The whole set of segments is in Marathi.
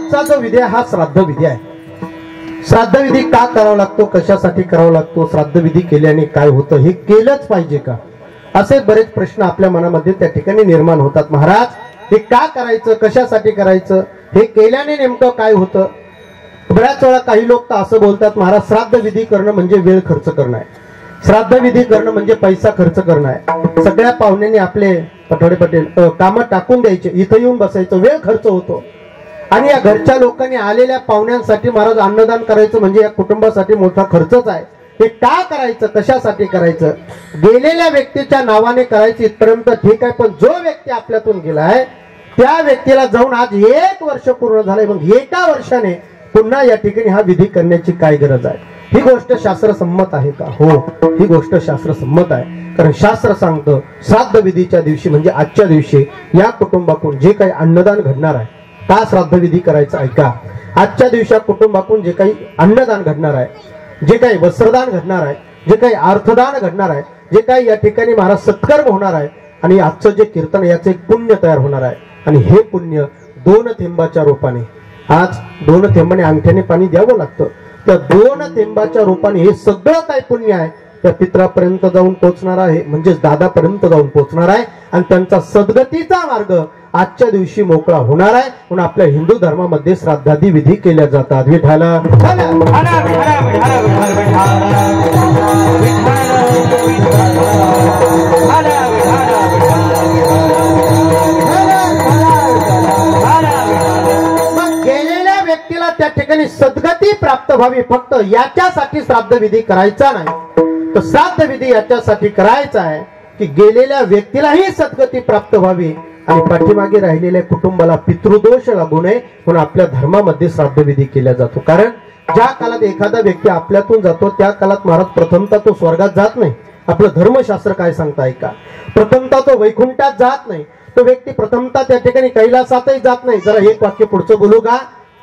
आजचा जो विधी आहे हा श्राद्ध विधी आहे. श्राद्ध विधी का करावा लागतो, कशासाठी करावा लागतो, श्राद्ध विधी केल्याने काय होतं, हे केलंच पाहिजे का, असे बरेच प्रश्न आपल्या मनामध्ये त्या ठिकाणी निर्माण होतात. महाराज हे का करायचं, कशासाठी करायचं, हे केल्याने नेमकं काय होतं. बऱ्याच वेळा काही लोक तर असं बोलतात, महाराज श्राद्ध विधी करणं म्हणजे वेळ खर्च करणं आहे, श्राद्ध विधी करणं म्हणजे पैसा खर्च करणं आहे. सगळ्या पाहुण्यांनी आपले पठोडे पटेल कामं टाकून द्यायचे, इथं येऊन बसायचं, वेळ खर्च होतो. आणि या घरच्या लोकांनी आलेल्या पाहुण्यांसाठी महाराज अन्नदान करायचं म्हणजे या कुटुंबासाठी मोठा खर्चच आहे. हे का करायचं, कशासाठी करायचं, गेलेल्या व्यक्तीच्या नावाने करायचं इथपर्यंत ठीक आहे. पण जो व्यक्ती आपल्यातून गेलाय त्या व्यक्तीला जाऊन आज 1 वर्ष पूर्ण झालंय, मग एका वर्षाने पुन्हा या ठिकाणी हा विधी करण्याची काय गरज आहे. ही गोष्ट शास्त्रसंमत आहे का? हो, ही गोष्ट शास्त्रसंमत आहे. कारण शास्त्र सांगतं श्राद्ध विधीच्या दिवशी म्हणजे आजच्या दिवशी या कुटुंबातून जे काही अन्नदान घडणार आहे, का श्राद्ध विधी करायचं ऐका. आजच्या दिवशी कुटुंबातून जे काही अन्नदान घडणार आहे, जे काही वस्त्रदान घडणार आहे, जे काही अर्थदान घडणार आहे, जे काही या ठिकाणी महाराज सत्कर्म होणार आहे, आणि आजचं जे कीर्तन याचं एक पुण्य तयार होणार आहे. आणि हे पुण्य 2 थेंबाच्या रूपाने, आज 2 थेंबाने अंगठ्याने पाणी द्यावं लागतं, त्या 2 थेंबाच्या रूपाने हे सगळं काय पुण्य आहे त्या पित्रापर्यंत जाऊन पोहोचणार आहे, म्हणजेच दादापर्यंत जाऊन पोहोचणार आहे. आणि त्यांचा सद्गतीचा मार्ग आजच्या दिवशी मोकळा होणार आहे. म्हणून आपल्या हिंदू धर्मामध्ये श्राद्धादी विधी केल्या जातात. विठाला गेलेल्या व्यक्तीला त्या ठिकाणी सद्गती प्राप्त व्हावी, फक्त याच्यासाठी श्राद्ध विधी करायचा नाही. तर श्राद्ध विधी याच्यासाठी करायचा आहे की गेलेल्या व्यक्तीलाही सद्गती प्राप्त व्हावी आणि पाठीमागे राहिलेल्या कुटुंबाला पितृदोष लागू नये म्हणून आपल्या धर्मामध्ये श्राद्ध विधी केला जातो. कारण ज्या काळात एखादा व्यक्ती आपल्यातून जातो त्या काळात महाराज प्रथमतः तो स्वर्गात जात नाही. आपलं धर्मशास्त्र काय सांगतं ऐका. प्रथमतः तो वैकुंठात जात नाही, तो व्यक्ती प्रथमतः त्या ठिकाणी कैलासातही जात नाही. जरा एक वाक्य पुढचं बोलू का.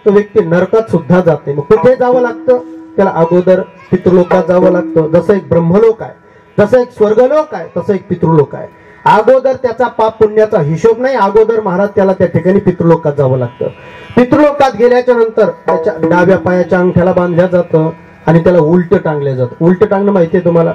तो व्यक्ती नरकात सुद्धा जात नाही. मग कुठे जावं लागतं, त्याला अगोदर पितृलोकात जावं लागतं. जसं एक ब्रह्मलोक आहे, जसं एक स्वर्गलोक आहे, तसं एक पितृलोक आहे. अगोदर त्याचा पाप पुण्याचा हिशोब नाही, अगोदर महाराज त्याला त्या ठिकाणी पितृलोकात जावं लागतं. पितृलोकात गेल्याच्या नंतर त्याच्या डाव्या पायाच्या अंगठ्याला बांधल्या जातं आणि त्याला उलट टांगलं जातं. उलट टांगणं माहितीये तुम्हाला,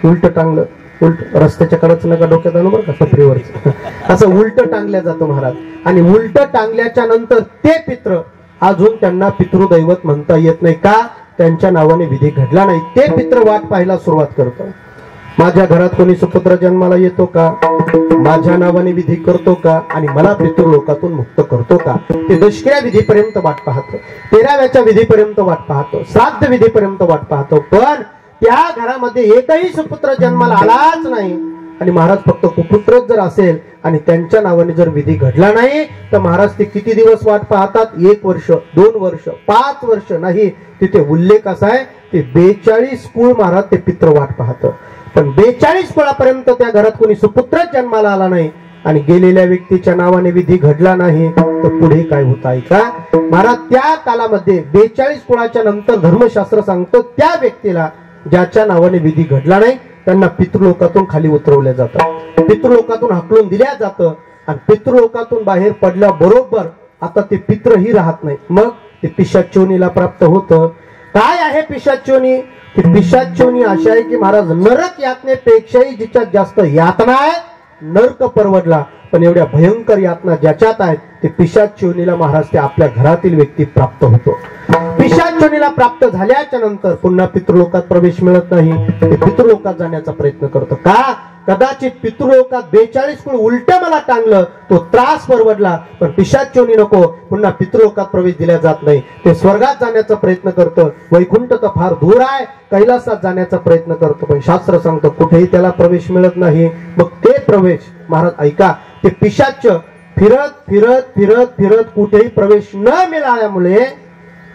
उलट टांगलं, उलट रस्त्याच्या कडेच नका डोक्यात आणू बरं का, सफरीवरच असं उलट टांगल्या जातं महाराज. आणि उलट टांगल्याच्या नंतर ते पित्र अजून त्यांना पितृदैवत म्हणता येत नाही का, त्यांच्या नावाने विधी घडला नाही. ते पित्र वाट पाहायला सुरुवात करतं. माझ्या घरात कोणी सुपुत्र जन्माला येतो का, माझ्या नावाने विधी करतो का, आणि मला पितृलोकातून मुक्त करतो का. ते दशक्रिया विधीपर्यंत वाट पाहतो, 13व्याच्या विधीपर्यंत वाट पाहतो, श्राद्ध विधीपर्यंत वाट पाहतो. पण त्या घरामध्ये एकही सुपुत्र जन्माला आलाच नाही आणि महाराज फक्त कुपुत्रच जर असेल आणि त्यांच्या नावाने जर विधी घडला नाही तर महाराज ते किती दिवस वाट पाहतात. 1 वर्ष, 2 वर्ष, 5 वर्ष नाही. तिथे उल्लेख असा आहे ते 42 कुळ महाराज ते पित्र वाट पाहतं. पण 42 कुळापर्यंत त्या घरात कोणी सुपुत्र जन्माला आला नाही आणि गेलेल्या व्यक्तीच्या नावाने विधी घडला नाही तर पुढे काय होत आहे का महाराज. त्या कालामध्ये 42 कुळाच्या नंतर धर्मशास्त्र सांगतं त्या व्यक्तीला ज्याच्या नावाने विधी घडला नाही त्यांना पितृलोकातून खाली उतरवल्या जातं, पितृलोकातून हाकलून दिल्या जातं. आणि पितृलोकातून बाहेर पडल्याबरोबर आता ते पित्रही राहत नाही, मग ते पिशाच्योनीला प्राप्त होतं. काय आहे पिशाच्योनी. ती पिशाच्योनी अशी आहे की महाराज नरक यातनेपेक्षाही जिच्यात जास्त यातना आहे नरक परवडला, पण एवढ्या भयंकर यातना ज्याच्यात आहेत ते पिशाच्योनीला महाराज ते आपल्या घरातील व्यक्ती प्राप्त होतो. पिशाच्योनीला प्राप्त झाल्याच्या नंतर पुन्हा पितृलोकात प्रवेश मिळत नाही, ते पितृलोकात जाण्याचा प्रयत्न करतो. का, कदाचित पितृलोकात 42 कुळ उलट मला टांगलं, तो त्रास परवडला, पण पिशाच्योनी नको, पुन्हा पितृलोकात प्रवेश दिला जात नाही. ते स्वर्गात जाण्याचा प्रयत्न करतं, वैकुंठ तर फार दूर आहे, कैलासात जाण्याचा प्रयत्न करतो, पण शास्त्र सांगतं कुठेही त्याला प्रवेश मिळत नाही. मग ते प्रवेश महाराज ऐका, ते पिशाच्य फिरत फिरत फिरत फिरत कुठेही प्रवेश न मिळाल्यामुळे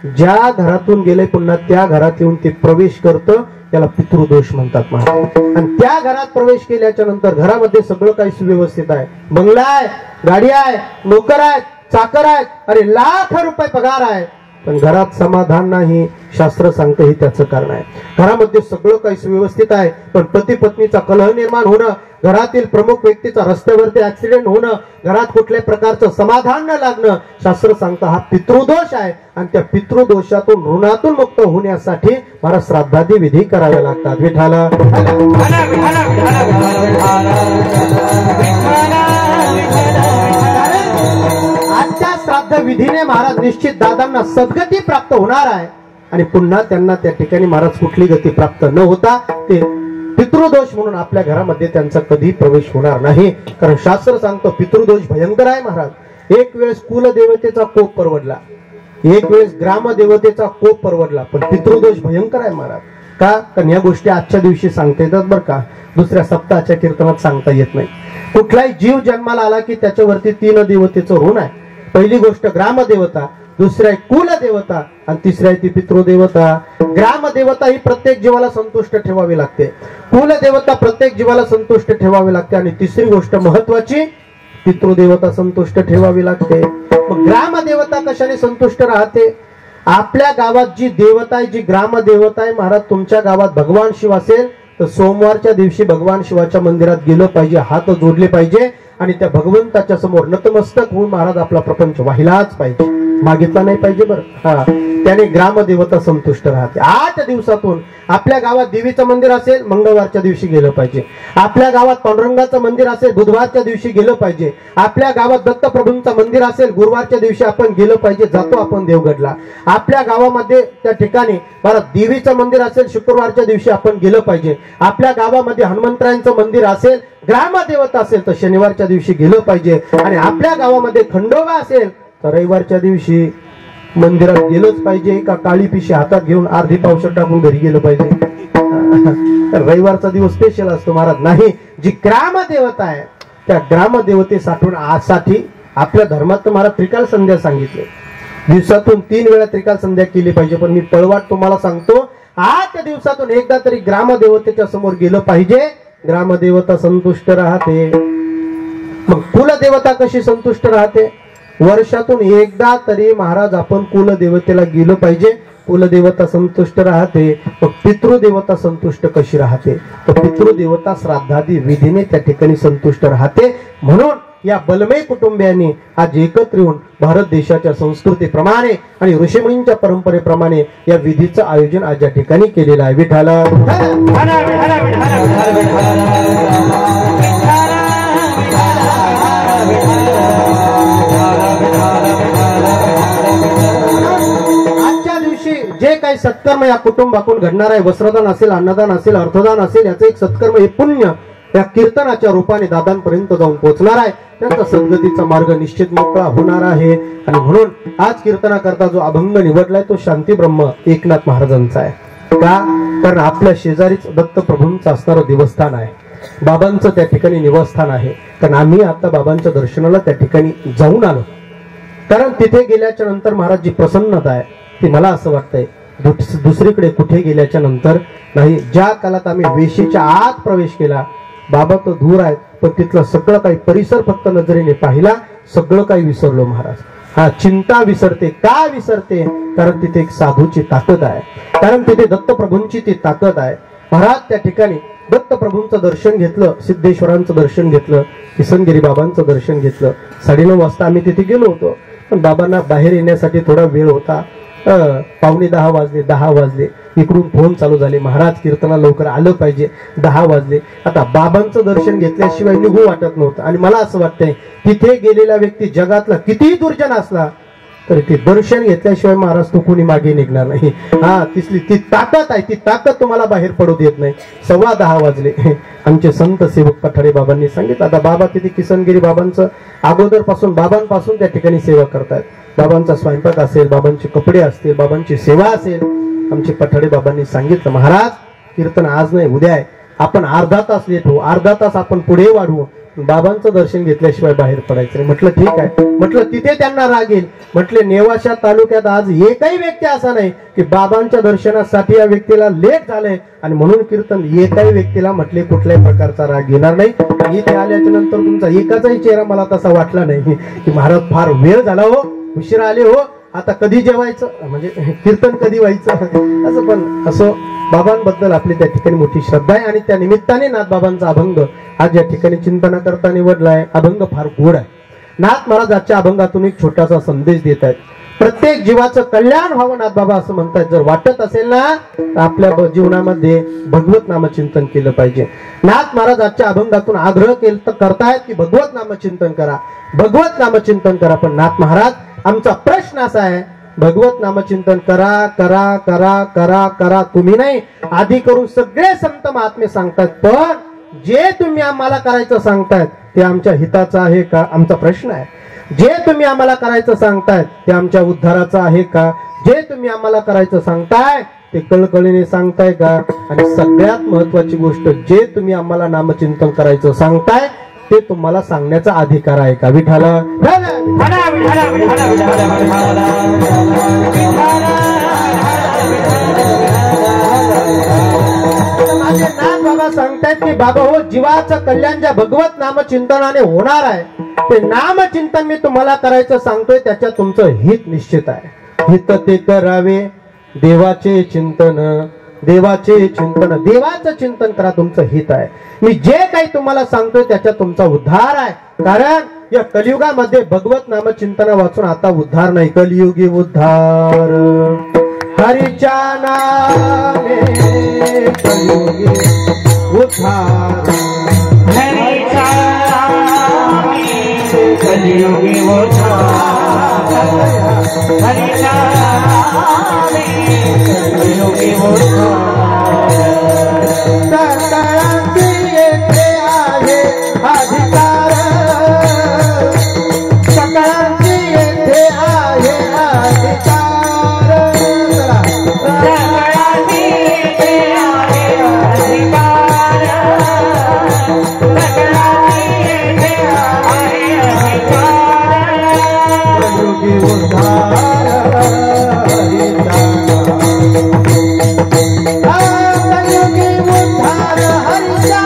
ज्या घरातून गेले पुन्हा त्या घरात येऊन ते प्रवेश करतं, त्याला पितृदोष म्हणतात महाराज. आणि त्या घरात प्रवेश केल्याच्या नंतर घरामध्ये सगळं काही सुव्यवस्थित आहे, बंगला आहे, गाडी आहे, नोकर आहेत, चाकर आहेत, अरे लाख रुपये पगार आहे, पण घरात समाधान नाही, शास्त्र सांगतं हे त्याचं कारण आहे. घरामध्ये सगळं काही सुव्यवस्थित आहे, पण पती पत्नीचा कलह निर्माण होणं, घरातील प्रमुख व्यक्तीचा रस्त्यावरती ऍक्सिडेंट होणं, घरात कुठल्याही प्रकारचं समाधान न लागणं, शास्त्र सांगतं हा पितृदोष आहे. आणि त्या पितृदोषातून ऋणातून मुक्त होण्यासाठी मला श्राद्धादी विधी करावे लागतात. विठाला आजच्या श्राद्ध विधीने महाराज निश्चित दादांना सद्गती प्राप्त होणार आहे. आणि पुन्हा त्यांना त्या ठिकाणी महाराज कुठली गती प्राप्त न होता ते पितृदोष म्हणून आपल्या घरामध्ये त्यांचा कधी प्रवेश होणार नाही. कारण शास्त्र सांगतो पितृदोष भयंकर आहे महाराज. एक वेळेस कुलदेवतेचा कोप परवडला, एक वेळेस ग्रामदेवतेचा कोप परवडला, पण पितृदोष भयंकर आहे महाराज. का? कारण या गोष्टी आजच्या दिवशी सांगता येतात बरं का, दुसऱ्या सप्ताहाच्या कीर्तनात सांगता येत नाही. कुठलाही जीव जन्माला आला की त्याच्यावरती 3 देवतेचं ऋण आहे. पहिली गोष्ट ग्रामदेवता, दुसरी आहे कुलदेवता आणि तिसरी आहे ती पितृदेवता. ग्रामदेवता ही प्रत्येक जीवाला संतुष्ट ठेवावी लागते, कुलदेवता प्रत्येक जीवाला संतुष्ट ठेवावी लागते आणि तिसरी गोष्ट महत्वाची पितृदेवता संतुष्ट ठेवावी लागते. मग ग्रामदेवता कशाने संतुष्ट राहते? आपल्या गावात जी देवता आहे, जी ग्रामदेवता आहे, महाराज तुमच्या गावात भगवान शिव असेल तर सोमवारच्या दिवशी भगवान शिवाच्या मंदिरात गेलं पाहिजे, हात जोडले पाहिजे आणि त्या भगवंताच्या समोर नतमस्तक होऊन महाराज आपला प्रपंच व्हायलाच पाहिजे, मागितला नाही पाहिजे बरं. त्याने ग्रामदेवता संतुष्ट राहते. 8 दिवसातून आपल्या गावात देवीचं मंदिर असेल मंगळवारच्या दिवशी गेलं पाहिजे, आपल्या गावात पांडुरंगाचं मंदिर असेल बुधवारच्या दिवशी गेलं पाहिजे, आपल्या गावात दत्तप्रभूंचं मंदिर असेल गुरुवारच्या दिवशी आपण गेलं पाहिजे, जातो आपण देवगडला. आपल्या गावामध्ये त्या ठिकाणी महाराज देवीचं मंदिर असेल शुक्रवारच्या दिवशी आपण गेलं पाहिजे, आपल्या गावामध्ये हनुमंतरायांचं मंदिर असेल, ग्रामदेवता असेल तर शनिवारच्या दिवशी गेलं पाहिजे आणि आपल्या गावामध्ये खंडोबा असेल तर रविवारच्या दिवशी मंदिरात गेलंच पाहिजे. का काळी पिशी हातात घेऊन अर्धी पावशेर टाकून घरी गेलं पाहिजे? रविवारचा दिवस स्पेशल असतो महाराज. नाही, जी ग्रामदेवता आहे त्या ग्रामदेवतेसाठी आपल्या धर्मात महाराज त्रिकाल संध्या सांगितले. दिवसातून 3 वेळा त्रिकाल संध्या केली पाहिजे. पण मी पळवाट तुम्हाला सांगतो 8 दिवसातून एकदा तरी ग्रामदेवतेच्या समोर गेलं पाहिजे. ग्रामदेवता संतुष्ट राहते. मग कुलदेवता कशी संतुष्ट राहते? वर्षातून एकदा तरी महाराज आपण कुलदेवतेला गेलं पाहिजे, कुलदेवता संतुष्ट राहते. मग पितृदेवता संतुष्ट कशी राहते? तर पितृदेवता श्राद्धादी विधीने त्या ठिकाणी संतुष्ट राहते. म्हणून या बलमय कुटुंबियांनी आज एकत्र येऊन भारत देशाच्या संस्कृतीप्रमाणे आणि ऋषीमुनींच्या परंपरेप्रमाणे या विधीचं आयोजन आज या ठिकाणी केलेलं आहे. विठाला जे काही सत्कर्म या कुटुंबाकडून घडणार आहे, वस्त्रदान असेल, अन्नदान असेल, अर्थदान असेल, याचं एक सत्कर्म हे पुण्य या कीर्तनाच्या रूपाने दादांपर्यंत जाऊन पोहोचणार आहे. त्यांचा सद्गतीचा मार्ग निश्चित मोकळा होणार आहे. आणि म्हणून आज कीर्तनाकरता जो अभंग निवडलाय तो शांती ब्रह्म एकनाथ महाराजांचा आहे. का? कारण आपल्या शेजारीच दत्तप्रभूंचं असणारं देवस्थान आहे, बाबांचं त्या ठिकाणी निवासस्थान आहे. कारण आम्ही आता बाबांच्या दर्शनाला त्या ठिकाणी जाऊन आलो. कारण तिथे गेल्याच्या नंतर महाराज जी प्रसन्नता आहे ती मला असं वाटतंय दुसरीकडे कुठे गेल्याच्या नंतर नाही. ज्या काळात आम्ही वेशीच्या आत प्रवेश केला, बाबा तो दूर आहेत पण तिथलं सगळं काही परिसर फक्त नजरेने पाहिला, सगळं काही विसरलो महाराज. हा, चिंता विसरते. का विसरते? कारण तिथे एक साधूची ताकद आहे, कारण तिथे दत्तप्रभूंची ती ताकद आहे. महाराज त्या ठिकाणी दत्तप्रभूंचं दर्शन घेतलं, सिद्धेश्वरांचं दर्शन घेतलं, किसनगिरी बाबांचं दर्शन घेतलं. 9:30 वाजता आम्ही तिथे गेलो होतो. पण बाबांना बाहेर येण्यासाठी थोडा वेळ होता. 9:45 वाजले, 10 वाजले. इकडून फोन चालू झाले, महाराज कीर्तना लवकर आलं पाहिजे. 10 वाजले. आता बाबांचं दर्शन घेतल्याशिवाय निघू वाटत नव्हतं. आणि मला असं वाटतंय तिथे गेलेला व्यक्ती जगातला कितीही दुर्जन असला तरी ते दर्शन घेतल्याशिवाय महाराज तो कोणी मागे निघणार नाही. हा, तिथली ती ताकद आहे, ती ताकद तुम्हाला बाहेर पडू देत नाही. 10:15 वाजले. आमचे संत सेवक पठाडे बाबांनी सांगितलं आता बाबा तिथे किसनगिरी बाबांचं अगोदरपासून बाबांपासून त्या ठिकाणी सेवा करतायत. बाबांचा स्वयंपाक असेल, बाबांचे कपडे असतील, बाबांची सेवा असेल. आमचे पठाडे बाबांनी सांगितलं महाराज कीर्तन आज नाही उद्या आहे, आपण अर्धा तास लेट हो, अर्धा तास आपण पुढे वाढवू, बाबांचं दर्शन घेतल्याशिवाय बाहेर पडायचं. म्हटलं ठीक आहे. म्हटलं तिथे त्यांना राग येईल. म्हटले नेवाशा तालुक्यात आज एकही व्यक्ती असा नाही की बाबांच्या दर्शनासाठी या व्यक्तीला लेट झालंय आणि म्हणून कीर्तन, एकही व्यक्तीला म्हटले कुठल्याही प्रकारचा राग येणार नाही. इथे आल्याच्या नंतर तुमचा एकाचाही चेहरा मला तसा वाटला नाही की महाराज फार वेळ झाला हो, उशिरा आले हो. आता कधी जेवायचं, म्हणजे कीर्तन कधी व्हायचं, असं. पण असं बाबांबद्दल आपली त्या ठिकाणी मोठी श्रद्धा आहे आणि त्या निमित्ताने नाथबाबांचा अभंग आज या ठिकाणी चिंतन करता निवडलाय. अभंग फार गोड आहे. नाथ महाराज आजच्या अभंगातून एक छोटासा संदेश देत आहेत. प्रत्येक जीवाचं कल्याण व्हावं नाथबाबा असं म्हणतात. जर वाटत असेल ना तर आपल्या जीवनामध्ये भगवत नामचिंतन केलं पाहिजे. नाथ महाराज आजच्या अभंगातून आग्रह करतायत की भगवत नामचिंतन करा, भगवत नामचिंतन करा. पण नाथ महाराज आमचा प्रश्न असा आहे, भगवत नामचिंतन करा करा करा करा करा तुम्ही नाही, आधी करून सगळे संत महात्मे सांगतात, पण जे तुम्ही आम्हाला करायचं सांगतायत ते आमच्या हिताचं आहे का, आमचा प्रश्न आहे. जे तुम्ही आम्हाला करायचं सांगतायत ते आमच्या उद्धाराचं आहे का, जे तुम्ही आम्हाला करायचं सांगताय ते कळकळीने सांगताय का, आणि सगळ्यात महत्वाची गोष्ट, जे तुम्ही आम्हाला नामचिंतन करायचं सांगताय ते तुम्हाला सांगण्याचा अधिकार आहे का. विठाला नाथ बाबा सांगतायत की बाबा हो, जीवाचं कल्याण ज्या भगवत नामचिंतनाने होणार आहे ते नामचिंतन मी तुम्हाला करायचं सांगतोय, त्याच्यात तुमचं हित निश्चित आहे. हित ते करावे देवाचे चिंतन, देवाचे चिंतन, देवाचं चिंतन करा, तुमचं हित आहे. मी जे काही तुम्हाला सांगतोय त्याच्यात तुमचा उद्धार आहे. कारण या कलियुगामध्ये भगवत नामचिंतन वाचून आता उद्धार नाही, कलियुगी उद्धार हरीच्या नामे, कलियुगी उद्धार हरीच्या नामे, कलियुगी उद्धार हरीच्या नामे, कलियुगी उद्धार. सकळांची येथे आहे अधिकार, सकळांची येथे आहे अधिकार, सकळांची येथे आहे अधिकार, सकळांची येथे आहे अधिकार, कलियुगी उद्धार हरीचा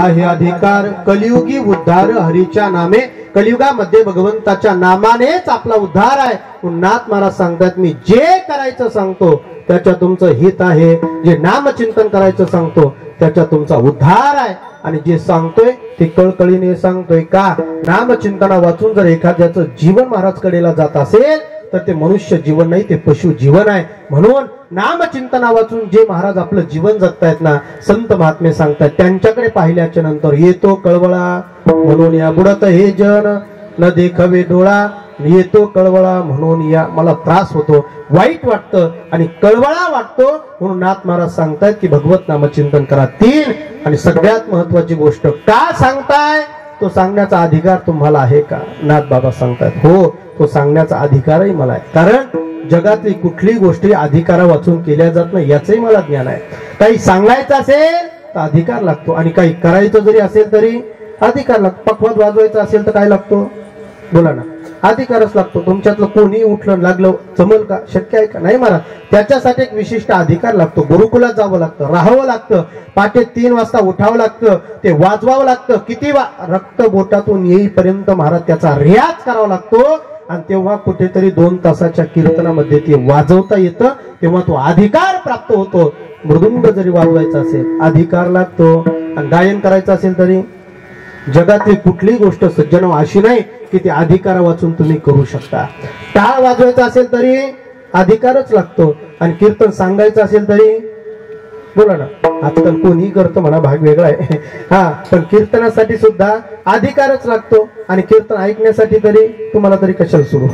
आहे अधिकार, कलियुगी उद्धार हरीच्या नामे. कलियुगामध्ये भगवंताच्या नामानेच आपला उद्धार आहे. नाथ महाराज सांगतात मी जे करायचं सांगतो त्याच्यात तुमचं हित आहे, जे नामचिंतन करायचं सांगतो त्याच्यात तुमचा उद्धार आहे, आणि जे सांगतोय ते कळकळीने सांगतोय. का नामचिंतना वाचून जर एखाद्याचं जीवन महाराज कडेला जात असेल तर ते मनुष्य जीवन नाही, ते पशु जीवन आहे. म्हणून नामचिंतना वाचून जे महाराज आपलं जीवन जगतायत ना, संत महात्मे सांगतात, त्यांच्याकडे पाहिल्याच्या नंतर येतो कळवळा, म्हणून या बुडत हे जन न देखवे डोळा, येतो कळवळा म्हणून या मला त्रास होतो, वाईट वाटतं आणि कळवळा वाटतो. म्हणून नाथ महाराज सांगतायत की भगवत नामचिंतन करा. 3 आणि सगळ्यात महत्वाची गोष्ट, का सांगताय तो सांगण्याचा अधिकार तुम्हाला आहे का. नाथ बाबा सांगतायत हो, तो सांगण्याचा अधिकारही मला आहे. कारण जगातली कुठली गोष्टी अधिकारा वाचून केल्या जात नाही याचंही मला ज्ञान आहे. काही सांगायचं असेल तर अधिकार लागतो, आणि काही करायचं जरी असेल तरी अधिकार लागतो. पखवाज वाजवायचं असेल तर काय लागतो, बोला ना, अधिकारच लागतो. तुमच्यातलं कोणी उठलं लागलं जमल का, शक्य आहे का, नाही महाराज. त्याच्यासाठी एक विशिष्ट अधिकार लागतो. गुरुकुलात जावं लागतं, राहावं लागतं, पहाटे 3 वाजता उठावं लागतं, ते वाजवावं लागतं. किती रक्त बोटातून येईपर्यंत महाराज त्याचा रियाज करावा लागतो, आणि तेव्हा कुठेतरी 2 तासाच्या कीर्तनामध्ये ते वाजवता येतं, तेव्हा तो अधिकार प्राप्त होतो. मृदुंग जरी वाजवायचा असेल अधिकार लागतो, आणि गायन करायचं असेल तरी. जगातली कुठलीही गोष्ट सज्जन अशी नाही की ती अधिकार वाचून तुम्ही करू शकता. टाळ वाजवायचा असेल तरी अधिकारच लागतो, आणि कीर्तन सांगायचं असेल तरी, बोला ना, आजकाल कोणी करतं म्हणा, भाग वेगळा आहे हा, पण कीर्तनासाठी सुद्धा अधिकारच लागतो. आणि कीर्तन ऐकण्यासाठी तरी तुम्हाला तरी कशाला सुरू,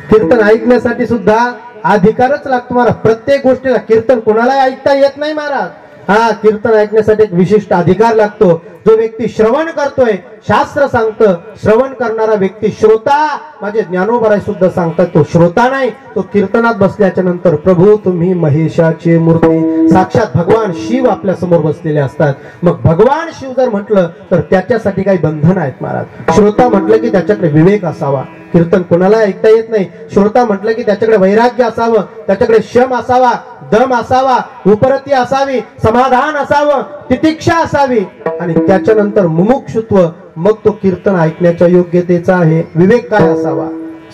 कीर्तन ऐकण्यासाठी सुद्धा अधिकारच लागतो महाराज. प्रत्येक गोष्टीला कीर्तन कोणाला ऐकता येत नाही महाराज. हा, कीर्तन ऐकण्यासाठी एक विशिष्ट अधिकार लागतो. जो व्यक्ती श्रवण करतोय, शास्त्र सांगतं श्रवण करणारा व्यक्ती श्रोता, माझे ज्ञानोबराय सुद्धा सांगतात तो श्रोता नाही, तो कीर्तनात बसल्याच्या नंतर प्रभू तुम्ही महेशाची मूर्ती, साक्षात भगवान शिव आपल्या समोर बसलेले असतात. मग भगवान शिव जर म्हटलं तर त्याच्यासाठी काही बंधन आहेत महाराज. श्रोता म्हटलं की त्याच्याकडे विवेक असावा, कीर्तन कोणाला ऐकता येत नाही. श्रोता म्हटलं की त्याच्याकडे वैराग्य असावं, त्याच्याकडे शम असावा, दम असावा, उपरती असावी, समाधान असावं, तितिक्षा असावी आणि त्याच्यानंतर मुमुक्षुत्व. मग तो कीर्तन ऐकण्याच्या योग्यतेचा आहे. विवेक काय असावा?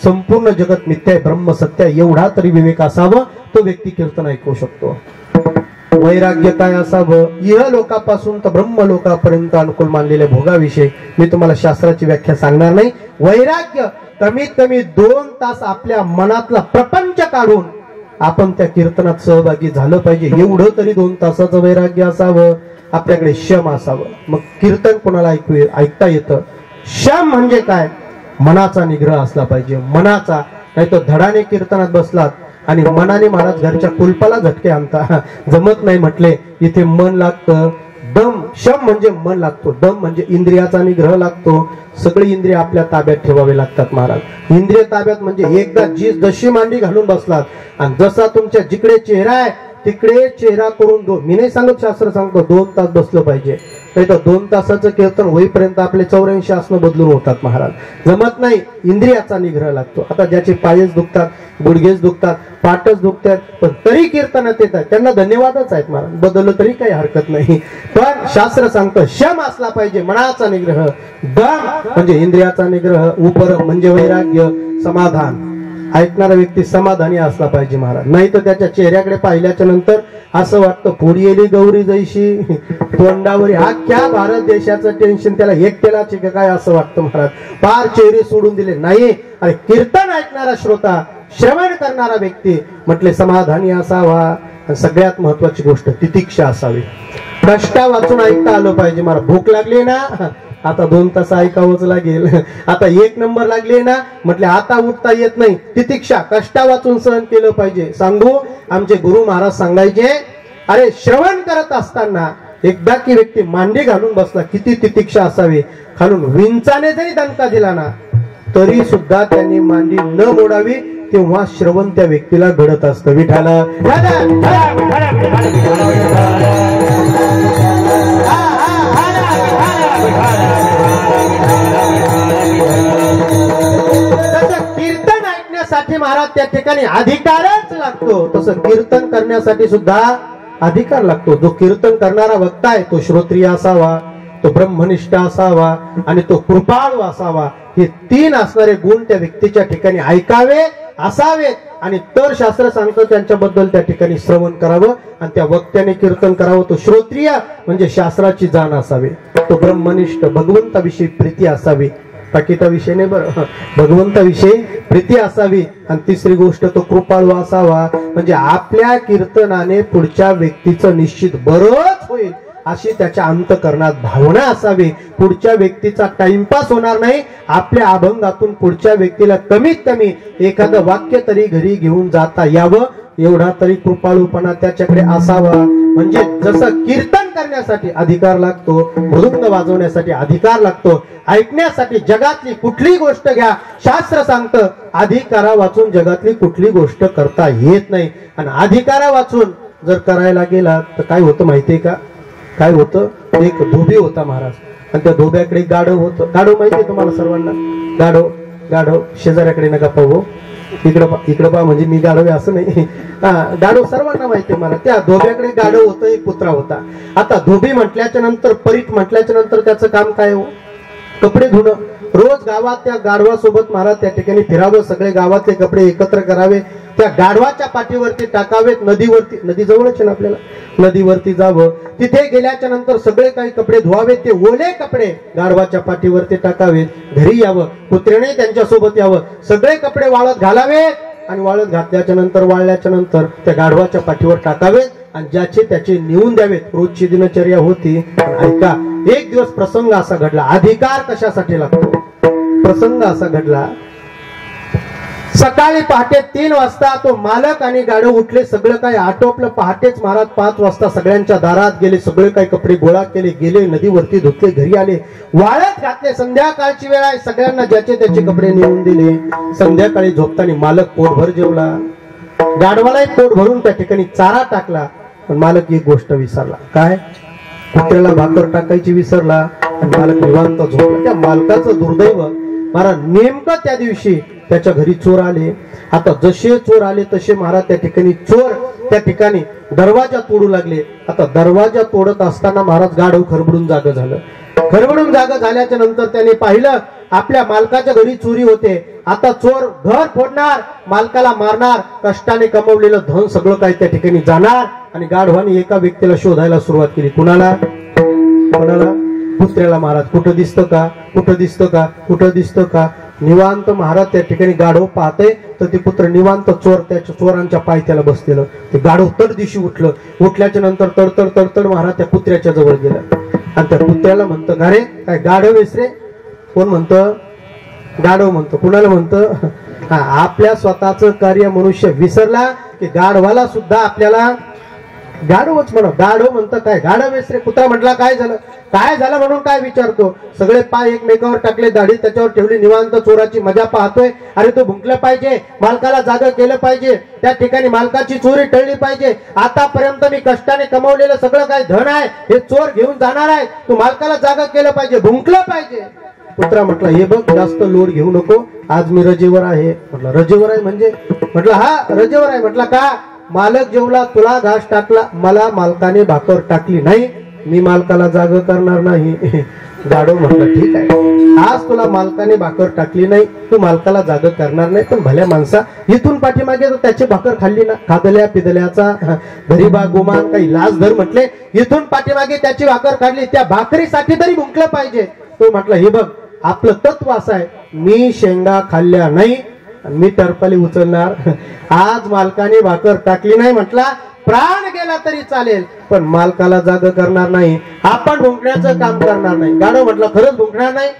संपूर्ण जगत मिथ्या आहे, ब्रह्म सत्य आहे, एवढा तरी विवेक असावं तो व्यक्ती कीर्तन ऐकू शकतो. वैराग्य काय असावं? इह लोकापासून तर ब्रह्म लोकापर्यंत अनुकूल मानलेल्या भोगाविषयी मी तुम्हाला शास्त्राची व्याख्या सांगणार नाही. वैराग्य कमीत कमी 2 तास आपल्या मनातला प्रपंच काढून आपण त्या कीर्तनात सहभागी झालं पाहिजे, एवढं तरी 2 तासाचं वैराग्य असावं. आपल्याकडे शम असावं. मग कीर्तन कोणाला ऐकता येतं? शम म्हणजे काय? मनाचा निग्रह असला पाहिजे, मनाचा. नाही तर धडाने कीर्तनात बसलात आणि मनाने महाराज घरच्या कुलपाला झटके आणता, जमत नाही म्हटले. इथे मन लागतं. दम, शम म्हणजे मन लागतो, दम म्हणजे इंद्रियाचा निग्रह लागतो. सगळी इंद्रिय आपल्या ताब्यात ठेवावे लागतात महाराज. इंद्रिय ताब्यात म्हणजे एकदा जशी मांडी घालून बसलात आणि जसा तुमच्या जिकडे चेहरा आहे तिकडे चेहरा करून मी नाही सांगत, शास्त्र सांगतो 2 तास बसलं पाहिजे. नाही तर 2 तासाचं कीर्तन होईपर्यंत आपले 84 आसनं बदलून होतात महाराज. जमत नाही, इंद्रियाचा निग्रह लागतो. आता ज्याचे पायच दुखतात, गुडघेच दुखतात, पाठच दुखतात, पण तरी कीर्तनात येतात, त्यांना धन्यवादच आहेत महाराज. बदललं तरी काही हरकत नाही. पण शास्त्र सांगतं शम असला पाहिजे, मनाचा निग्रह. दम म्हणजे इंद्रियाचा निग्रह. उपर म्हणजे वैराग्य, समाधान. ऐकणारा व्यक्ती समाधानी असला पाहिजे महाराज. नाही तर त्याच्या चेहऱ्याकडे पाहिल्याच्या नंतर असं वाटतं पुढे येली गौरी जैशी, तोंडावर अख्ख्या भारत देशाचं टेन्शन त्याला एकट्यालाच काय असं वाटतं महाराज. पार चेहरे सोडून दिले. नाही, अरे कीर्तन ऐकणारा श्रोता, श्रवण करणारा व्यक्ती म्हटले समाधानी असावा. सगळ्यात महत्वाची गोष्ट तितिक्षा असावी. कष्टा वाचून ऐकता आलं पाहिजे महाराज. भूक लागली ना, आता 2 तास ऐकावंच लागेल. आता 1 नंबर लागले ना, म्हटले आता उठता येत नाही. तितिक्षा, कष्टा वाचून सहन केलं पाहिजे. सांगू, आमचे गुरु महाराज सांगायचे, अरे श्रवण करत असताना एकदा की व्यक्ती मांडी घालून बसला, किती तितिक्षा असावी. खालून विंचाने जरी दणका दिला ना तरी सुद्धा त्यांनी मांडी न मोडावी, तेव्हा श्रवण त्या व्यक्तीला घडत असतं. विठाला कीर्तन ऐकण्यासाठी महाराज त्या ठिकाणी अधिकारच लागतो. तसं कीर्तन करण्यासाठी सुद्धा अधिकार लागतो. जो कीर्तन करणारा वक्ता आहे तो श्रोत्रिय असावा, तो ब्रह्मनिष्ठ असावा आणि तो कृपाळू असावा. हे 3 असणारे गुण त्या व्यक्तीच्या ठिकाणी ऐकावे, असावेत. आणि तर शास्त्र सांगतं त्यांच्याबद्दल त्या ठिकाणी श्रवण करावं आणि त्या वक्त्याने कीर्तन करावं. तो श्रोत्रिय म्हणजे शास्त्राची जाण असावी, तो ब्रह्मनिष्ठ, भगवंताविषयी प्रीती असावी. बाकीचा नाही बरं, भगवंताविषयी प्रीती असावी. आणि तिसरी गोष्ट तो कृपाळू असावा, म्हणजे आपल्या कीर्तनाने पुढच्या व्यक्तीचं निश्चित बरंच होईल अशी त्याच्या अंतःकरणात भावना असावी. पुढच्या व्यक्तीचा टाइमपास होणार नाही. आपल्या अभंगातून पुढच्या व्यक्तीला कमीत कमी एखादं वाक्य तरी घरी घेऊन जाता यावं, एवढा तरी कृपाळूपणा त्याच्याकडे असावा. म्हणजे जसं कीर्तन करण्यासाठी अधिकार लागतो, मृदुंग वाजवण्यासाठी अधिकार लागतो, ऐकण्यासाठी जगातली कुठली गोष्ट घ्या, शास्त्र सांगतं अधिकारा वाचून जगातली कुठली गोष्ट करता येत नाही. आणि अधिकारा वाचून जर करायला गेला तर काय होतं माहितीये का? काय होतं? एक धोबी होता महाराज आणि त्या धोब्याकडे गाढव होतं. गाढव माहितीये तुम्हाला सर्वांना? गाढव, गाढव शेजाऱ्याकडे नका पाहू, इकडं पहा, म्हणजे मी गाढव असं नाही. गाढव सर्वांना माहितीये मला. त्या धोब्याकडे गाढव होतं, एक कुत्रा होता. आता धोबी म्हटल्याच्या नंतर, परीट म्हटल्याच्या नंतर त्याचं काम काय हो? कपडे धुणं. रोज गावात त्या गाढवासोबत महाराज त्या ठिकाणी फिरावं, सगळे गावातले कपडे एकत्र करावे, त्या गाढवाच्या पाठीवरती टाकावेत. नदीवरती, नदी जवळच आहे ना आपल्याला, नदीवरती जावं. तिथे गेल्याच्या नंतर सगळे काही कपडे धुवावेत, ते ओले कपडे गाढवाच्या पाठीवरती टाकावेत. घरी यावं, कुत्र्याने त्यांच्यासोबत यावं, सगळे कपडे वाळत घालावेत आणि वाळत घातल्याच्या नंतर, वाळल्याच्या नंतर त्या गाढवाच्या पाठीवर टाकावेत आणि ज्याचे त्याचे नेऊन द्यावेत. रोजची दिनचर्या होती. ऐका, एक दिवस प्रसंग असा घडला. अधिकार कशासाठी लागतो? प्रसंग असा घडला, सकाळी पहाटे 3 वाजता तो मालक आणि गाढव उठले, सगळं काही आटोपलं. पहाटेच महाराज 5 वाजता सगळ्यांच्या दारात गेले, सगळे काही कपडे गोळा केले, गेले नदीवरती धुतले, घरी आले, वाळत घातले. संध्याकाळची वेळ आहे, सगळ्यांना ज्याचे त्याचे कपडे नेऊन दिले. संध्याकाळी झोपताना मालक पोटभर जेवला, गाढवालाही पोट भरून त्या ठिकाणी चारा टाकला. पण मालक एक गोष्ट विसरला. काय? कुत्र्याला भाकर टाकायची विसरला आणि मालक निवांत झोपला. त्या मालकाचं दुर्दैव महाराज, नेमकं त्या दिवशी त्याच्या घरी चोर आले. आता जसे चोर आले तसे महाराज त्या ठिकाणी चोर त्या ठिकाणी दरवाजा तोडू लागले. आता दरवाजा तोडत असताना महाराज गाढव खरबडून जागं झालं. खरबडून जागं झाल्याच्या नंतर त्याने पाहिलं आपल्या मालकाच्या घरी चोरी होते. आता चोर घर फोडणार, मालकाला मारणार, कष्टाने कमवलेलं धन सगळं काही त्या ठिकाणी जाणार. आणि गाढवाने एका व्यक्तीला शोधायला सुरुवात केली. कुणाला? कुणाला? कुत्र्याला. महाराज कुठं दिसतं का, कुठं दिसतं का, कुठं दिसतं का? निवांत महाराज त्या ठिकाणी गाढव पाहते तर ते कुत्र निवांत त्याच्या चोरांच्या पायथ्याला बसलेलं. ते गाढव तडदिशी उठलं. उठल्याच्या नंतर तडतड तडतड महाराज त्या कुत्र्याच्या जवळ गेला आणि त्या कुत्र्याला म्हणतं, का रे, काय गाढव आहेस रे? कोण म्हणतं? गाढव म्हणतं. कुणाला म्हणतं? हा, आपल्या स्वतःचं कार्य मनुष्य विसरला की गाढवाला सुद्धा आपल्याला गाढवच म्हणा. गाढव म्हणतं, काय गाढव आहेस रे? कुत्रा म्हटला, काय झालं? काय झालं म्हणून काय विचारतो? सगळे पाय एकमेकावर टाकले, दाढी त्याच्यावर ठेवली, निवांत चोराची मजा पाहतोय. अरे तो भुंकलं पाहिजे, मालकाला जागा केलं पाहिजे, त्या ठिकाणी मालकाची चोरी टळली पाहिजे. आतापर्यंत मी कष्टाने कमवलेलं सगळं काय धन आहे हे चोर घेऊन जाणार आहे, तू मालकाला जागा केलं पाहिजे, भुंकलं पाहिजे. कुत्रा म्हटला, हे बघ, जास्त लोड घेऊ नको, आज मी रजेवर आहे. म्हटलं, रजेवर आहे म्हणजे? म्हटलं, हा रजेवर आहे. म्हटलं, का? मालक जेवला, तुला घास टाकला, मला मालकाने भाकर टाकली नाही, मी मालकाला जाग करणार नाही. गाढव म्हटलं, ठीक आहे, आज तुला मालकाने भाकर टाकली नाही, तू मालकाला जाग करणार नाही, पण भल्या माणसा इथून पाठीमागे तर त्याची भाकर खाल्ली ना, खादल्या पिदल्याचा गरीबा गुमान काही लाज धर म्हटले, इथून पाठीमागे त्याची भाकर काढली, त्या भाकरीसाठी तरी भुंकलं पाहिजे. तो म्हटलं, हे बघ, आपलं तत्व असं आहे, मी शेंगा खाल्ल्या नाही, मी टरपाली उचलणार. आज मालकाने भाकर टाकली नाही म्हटला, प्राण गेला तरी चालेल, पण मालकाला जाग करणार नाही, आपण भुंकण्याचं काम करणार नाही. गाढव म्हटलं, खरंच भुंकणार नाही?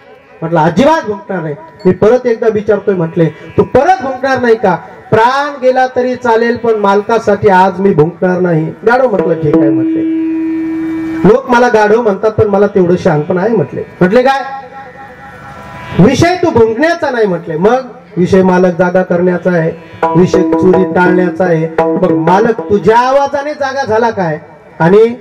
म्हटलं, अजिबात भुंकणार नाही. मी परत एकदा विचारतोय, म्हटले, तू परत भुंकणार नाही का? प्राण गेला तरी चालेल, पण मालकासाठी आज मी भुंकणार नाही. गाढव म्हटलं, ठीक आहे. म्हटले, लोक मला गाढव म्हणतात, पण मला तेवढं शहाणपण आहे. म्हटले, म्हटले काय विषय? तू भुंकण्याचा नाही. म्हटले, मग विषय मालक जागा करण्याचा आहे, विषय चोरी टाळण्याचा आहे. मग मालक तुझ्या आवाजाने जागा झाला काय? आणि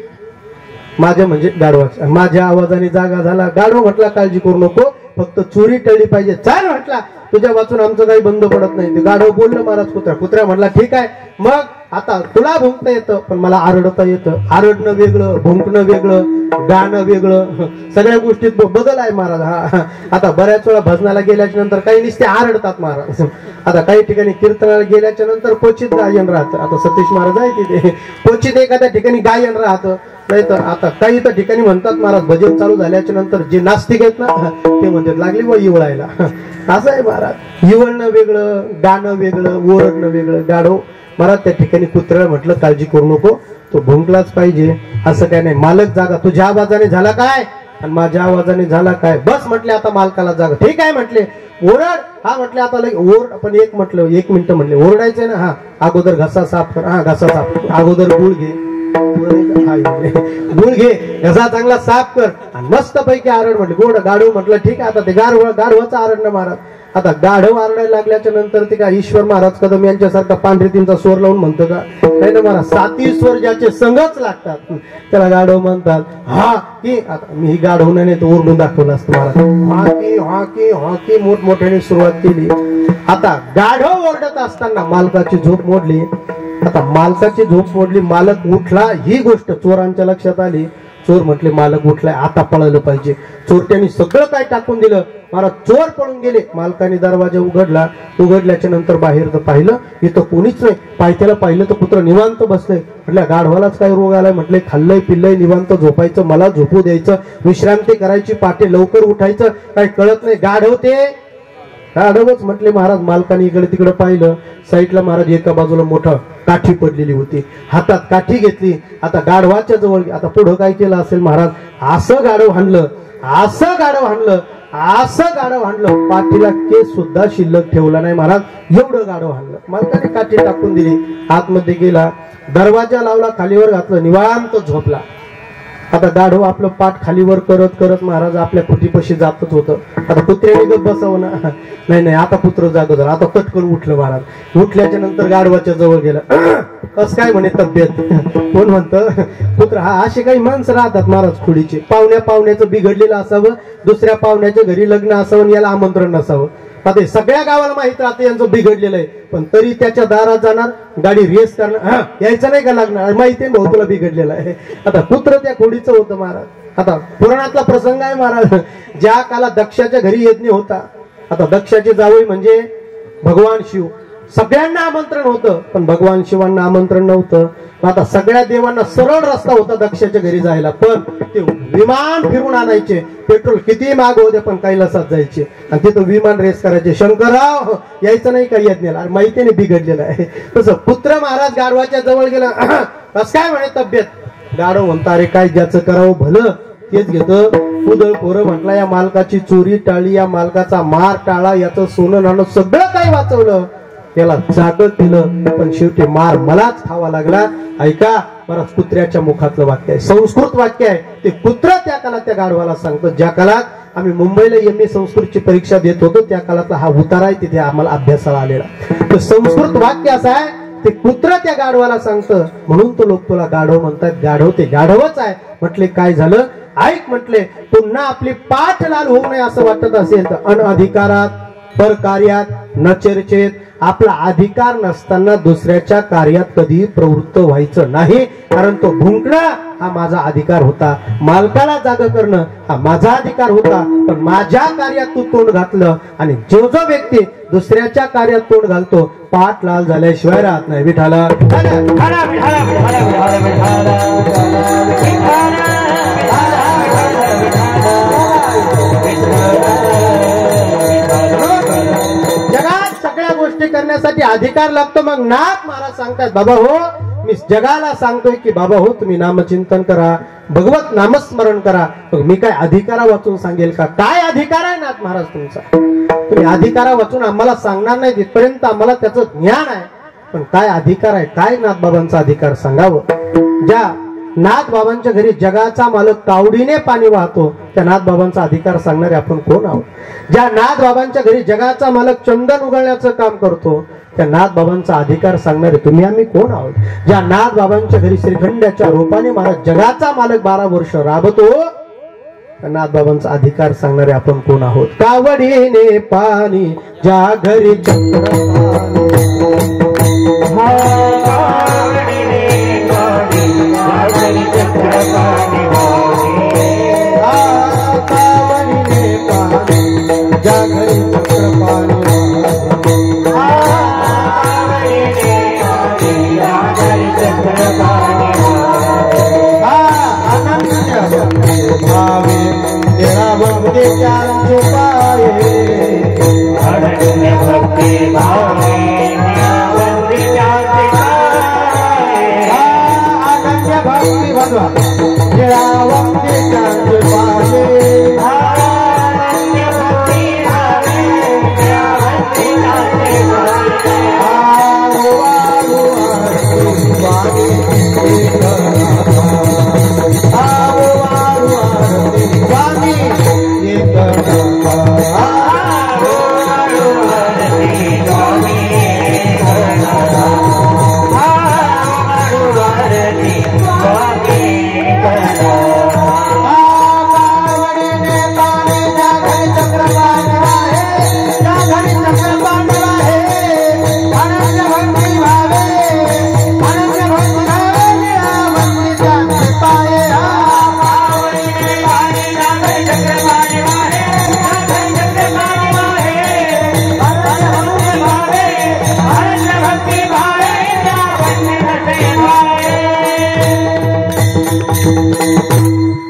माझ्या म्हणजे गाढवाच्या, माझ्या आवाजाने जागा झाला. गाढव म्हटला, काळजी करू नको, फक्त चोरी टळली पाहिजे. चाल म्हटला, तुझ्या वाचून आमचं काही बंद पडत नाही. ते गाढव बोललं महाराज कुत्र्या. कुत्र्या म्हटला, ठीक आहे, मग आता तुला भुंकता येतं, पण मला आरडता येतं. आरडणं वेगळं, भुंकणं वेगळं, गाणं वेगळं, सगळ्या गोष्टीत बदल आहे महाराज. हा, आता बऱ्याच वेळा भजनाला गेल्याच्या नंतर काही नुसते आरडतात महाराज. आता काही ठिकाणी कीर्तनाला गेल्याच्या नंतर क्वचित गायन राहतं. आता सतीश महाराज आहे तिथे, क्वचित एखाद्या ठिकाणी गायन राहतं. नाही तर आता काही तर ठिकाणी म्हणतात महाराज, भजन चालू झाल्याच्या नंतर जे नास्तिक आहेत ना, ते म्हणतात लागली व इवळायला. असं आहे महाराज, इवळणं वेगळं, गाणं वेगळं, ओरडणं वेगळं. गाढव महाराज त्या ठिकाणी कुत्र्याला म्हटलं, काळजी करू नको, तो भुंकलाच पाहिजे, असं काय नाही. मालक जागा तुझ्या आवाजाने झाला काय आणि माझ्या आवाजाने झाला काय? बस म्हटले, आता मालकाला जागा. ठीक आहे म्हटले, ओरड. हा म्हटले, आता ओरड, पण एक म्हटलं, 1 मिनिट म्हटले, ओरडायचंय ना. हा, अगोदर घसा साफ कर. हा, घसा साफ, अगोदर गुळ घे, गुळ घे, घसा चांगला साफ कर आणि मस्त पैकी आरड. म्हटले गोड. गाढव म्हटलं, ठीक आहे, आता ते गाढवाचं आरडणं महाराज. आता गाढव आरडायला लागल्याच्या नंतर ते का ईश्वर महाराज कदम यांच्यासारखा पांढरीतींचा स्वर लावून म्हणतो का? नाही ना महाराज, 7 स्वर ज्याचे संगच लागतात त्याला गाढव म्हणतात. हा की आता मी गाढवण्याने तो ओरडून दाखवला असतो महाराज. हाकी हाकी हाकी मोठमोठ्याने सुरुवात केली. आता गाढव ओरडत असताना मालकाची झोप मोडली. आता मालकाची झोप मोडली, मालक उठला, ही गोष्ट चोरांच्या लक्षात आली. चोर म्हटले, मालक उठलाय, आता पळायला पाहिजे. चोरट्यांनी सगळं काय टाकून दिलं महाराज, चोर पळून गेले. मालकाने दरवाजा उघडला. उघडल्याच्या नंतर बाहेर तर पाहिलं, इथं कोणीच नाही. पायथ्याला पाहिलं तर कुत्र निवांत बसलंय. म्हटलं, गाढवालाच काय रोग आलाय? म्हटले, खाल्लंय पिल्लंय, निवांत झोपायचं, मला झोपू द्यायचं, विश्रांती करायची, पाटे लवकर उठायचं, काय कळत नाही. गाढव ते गाढवच. म्हटले महाराज, मालकाने इकडे तिकडे पाहिलं. साईडला महाराज एका बाजूला मोठं काठी पडलेली होती, हातात काठी घेतली. आता गाढवाच्या जवळ, आता पुढं काय केलं असेल महाराज, असं गाढव हाणलं, असं गाढव हाणलं असं गाडव हाणलं, पाठीला केस सुद्धा शिल्लक ठेवला नाही महाराज, एवढं गाडव हाणलं. मालकाने काठी टाकून दिली, आतमध्ये गेला, दरवाजा लावला, खालीवर घातलं, निवांत झोपला. आता गाढव आपलं पाठ खालीवर करत करत महाराज आपल्या कुटीपाशी जातच होतं. आता कुत्र्याने गप बसावं ना, नाही आता पुत्र जागो झाला. आता कटकन उठलं महाराज. उठल्याच्या नंतर गाढवाच्या जवळ गेलं. कसं काय म्हणे तब्येत? कोण म्हणतं पुत्र? हा असे काही माणसं राहतात महाराज खोडीचे, पाहुण्याचं बिघडलेलं असावं, दुसऱ्या पाहुण्याच्या घरी लग्न असावं, याला आमंत्रण नसावं. आता सगळ्या गावाला माहित राहतं यांचं बिघडलेलं आहे, पण तरी त्याच्या दारात जाणार, गाडी रेस करणार, यायचं नाही का लागणार, माहिती आहे भाऊ तुला बिघडलेलं आहे. आता पुत्र त्या खोडीचं होतं महाराज. आता पुराणातला प्रसंग आहे महाराज, ज्या काला दक्षाच्या घरी यज्ञ होता. आता दक्षाचे जावई म्हणजे भगवान शिव, सगळ्यांना आमंत्रण होतं, पण भगवान शिवांना आमंत्रण नव्हतं. आता सगळ्या देवांना सरळ रस्ता होता दक्षाच्या घरी जायला, पण ते विमान फिरून आणायचे, पेट्रोल किती महाग होते, पण कैलासात जायचे आणि तिथं विमान रेस करायचे. शंकरराव यायचं नाही का यज्ञाला, माहितीने बिघडलेलं आहे. तसं पुत्र महाराज गाढवाच्या जवळ गेला. कसं काय म्हणे तब्येत? गाढव म्हणता, अरे काय ज्याचं करावं भलं तेच घेतं. उदळ पोरं म्हटला, या मालकाची चोरी टाळली, या मालकाचा मार टाळा, याचं सोनं नाणं सगळं काही वाचवलं, त्याला जागं केलं, पण शेवटी मार मलाच खावा लागला. ऐका, बराच कुत्र्याच्या मुखातलं वाक्य आहे, संस्कृत वाक्य आहे. ते कुत्र त्या काळात त्या गाढवाला सांगतो. ज्या काळात आम्ही मुंबईला MA संस्कृतची परीक्षा देत होतो, त्या काळातला हा उतारा आहे, तिथे आम्हाला अभ्यासाला आलेला. तर संस्कृत वाक्य असं आहे, ते कुत्र त्या गाढवाला सांगतं, म्हणून तो लोक तुला गाढव म्हणतात. गाढव ते गाढवच आहे. म्हटले काय झालं? ऐक म्हटले, पुन्हा आपली पाठ लाल होऊ नये असं वाटत असेल तर अनअधिकारात, परकार्यात, न चर्चेत, आपला अधिकार नसताना दुसऱ्याच्या कार्यात कधी प्रवृत्त व्हायचं नाही. कारण तो भुंकणं हा माझा अधिकार होता, मालकाला जागा करणं हा माझा अधिकार होता, पण माझ्या कार्यात तू तोंड घातलं. आणि जो व्यक्ती दुसऱ्याच्या कार्यात तोंड घालतो, पाठ लाल झाल्याशिवाय राहत नाही. विठाला गोष्टी करण्यासाठी अधिकार लागतो. मग नाथ महाराज सांगतात, बाबा हो, मी जगाला सांगतोय की बाबा हो, तुम्ही नामचिंतन करा, भगवत नामस्मरण करा. मी काय अधिकारा वाचून सांगेल का? काय अधिकार आहे नाथ महाराज तुमचा? तुम्ही अधिकारा वाचून आम्हाला सांगणार नाही, तिथपर्यंत आम्हाला त्याचं ज्ञान आहे, पण काय अधिकार आहे? काय नाथ बाबांचा अधिकार सांगावं? ज्या नाथ बाबांच्या घरी जगाचा मालक कावडीने पाणी वाहतो, त्या नाथ बाबांचा अधिकार सांगणारे आपण कोण आहोत? ज्या नाथ बाबांच्या घरी जगाचा मालक चंदन उगळण्याचं काम करतो, त्या नाथ बाबांचा अधिकार सांगणारे तुम्ही आम्ही कोण आहोत? ज्या नाथ बाबांच्या घरी श्रीखंडाच्या रूपाने महाराज जगाचा मालक 12 वर्ष राबतो, त्या नाथ बाबांचा अधिकार सांगणारे आपण कोण आहोत? कावडीने पाणी ज्या घरी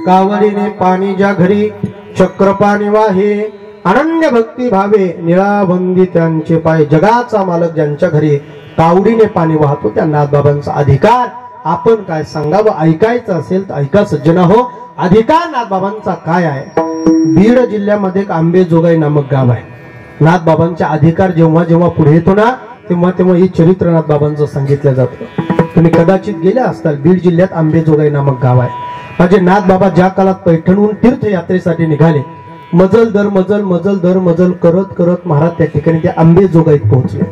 कावडीने पाणी ज्या घरी चक्रपाणी वाहे, अनन्य भक्ती भावे निळावंदी त्यांचे पाय. जगाचा मालक ज्यांच्या घरी कावडीने पाणी वाहतो, त्या नाथ बाबांचा अधिकार आपण काय सांगावं, ऐकायचं असेल तर ऐका सज्जना हो. अधिकार नाथबाबांचा काय आहे. बीड जिल्ह्यामध्ये एक आंबेजोगाई नामक गाव आहे. नाथबाबांच्या अधिकार जेव्हा जेव्हा पुढे येतो ना तेव्हा तेव्हा हे चरित्र नाथबाबांचं सांगितलं जातं. तुम्ही कदाचित गेले असताल. बीड जिल्ह्यात आंबेजोगाई नामक गाव आहे. माझे नाथबाबा ज्या काळात पैठणहून तीर्थयात्रेसाठी निघाले, मजल दर मजल मजल दर मजल करत करत महाराज त्या ठिकाणी त्या आंबेजोगाईत पोहोचले.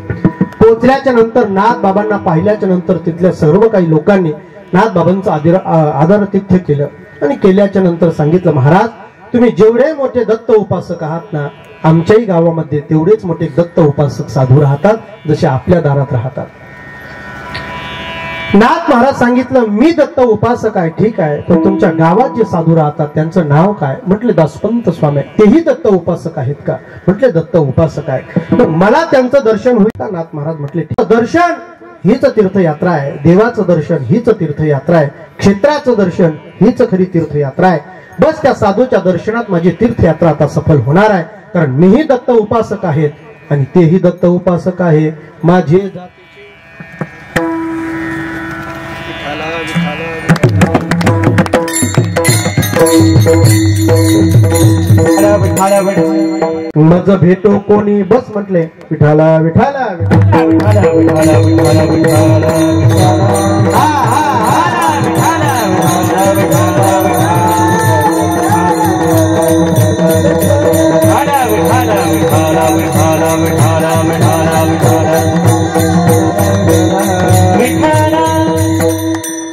पोहोचल्याच्या नंतर नाथबाबांना पाहिल्याच्या नंतर तिथल्या सर्व काही लोकांनी नाथबाबांचं आदरातिथ्य केलं आणि केल्याच्या नंतर सांगितलं, महाराज तुम्ही जेवढे मोठे दत्त उपासक आहात ना, आमच्याही गावामध्ये तेवढेच मोठे दत्त उपासक साधू राहतात जसे आपल्या दारात राहतात. नाथ महाराज सांगितलं, मी दत्त उपासक आहे ठीक आहे, पण तुमच्या गावात जे साधू राहतात त्यांचं नाव काय. म्हटले दासपंत स्वामी. तेही दत्त उपासक आहेत का. म्हटले दत्त उपासक आहे. तर मला त्यांचं दर्शन होईल का. नाथ महाराज म्हटले दर्शन हीच तीर्थयात्रा आहे. देवाचं दर्शन हीच तीर्थयात्रा आहे. क्षेत्राचं दर्शन हीच खरी तीर्थयात्रा आहे. बस त्या साधूच्या दर्शनात माझी तीर्थयात्रा आता सफल होणार आहे. कारण मीही दत्त उपासक आहेत आणि तेही दत्त उपासक आहे. माझे मज भेटो कोणी. बस म्हटले विठाला विठाला विठाला विठाला विठाला विठाला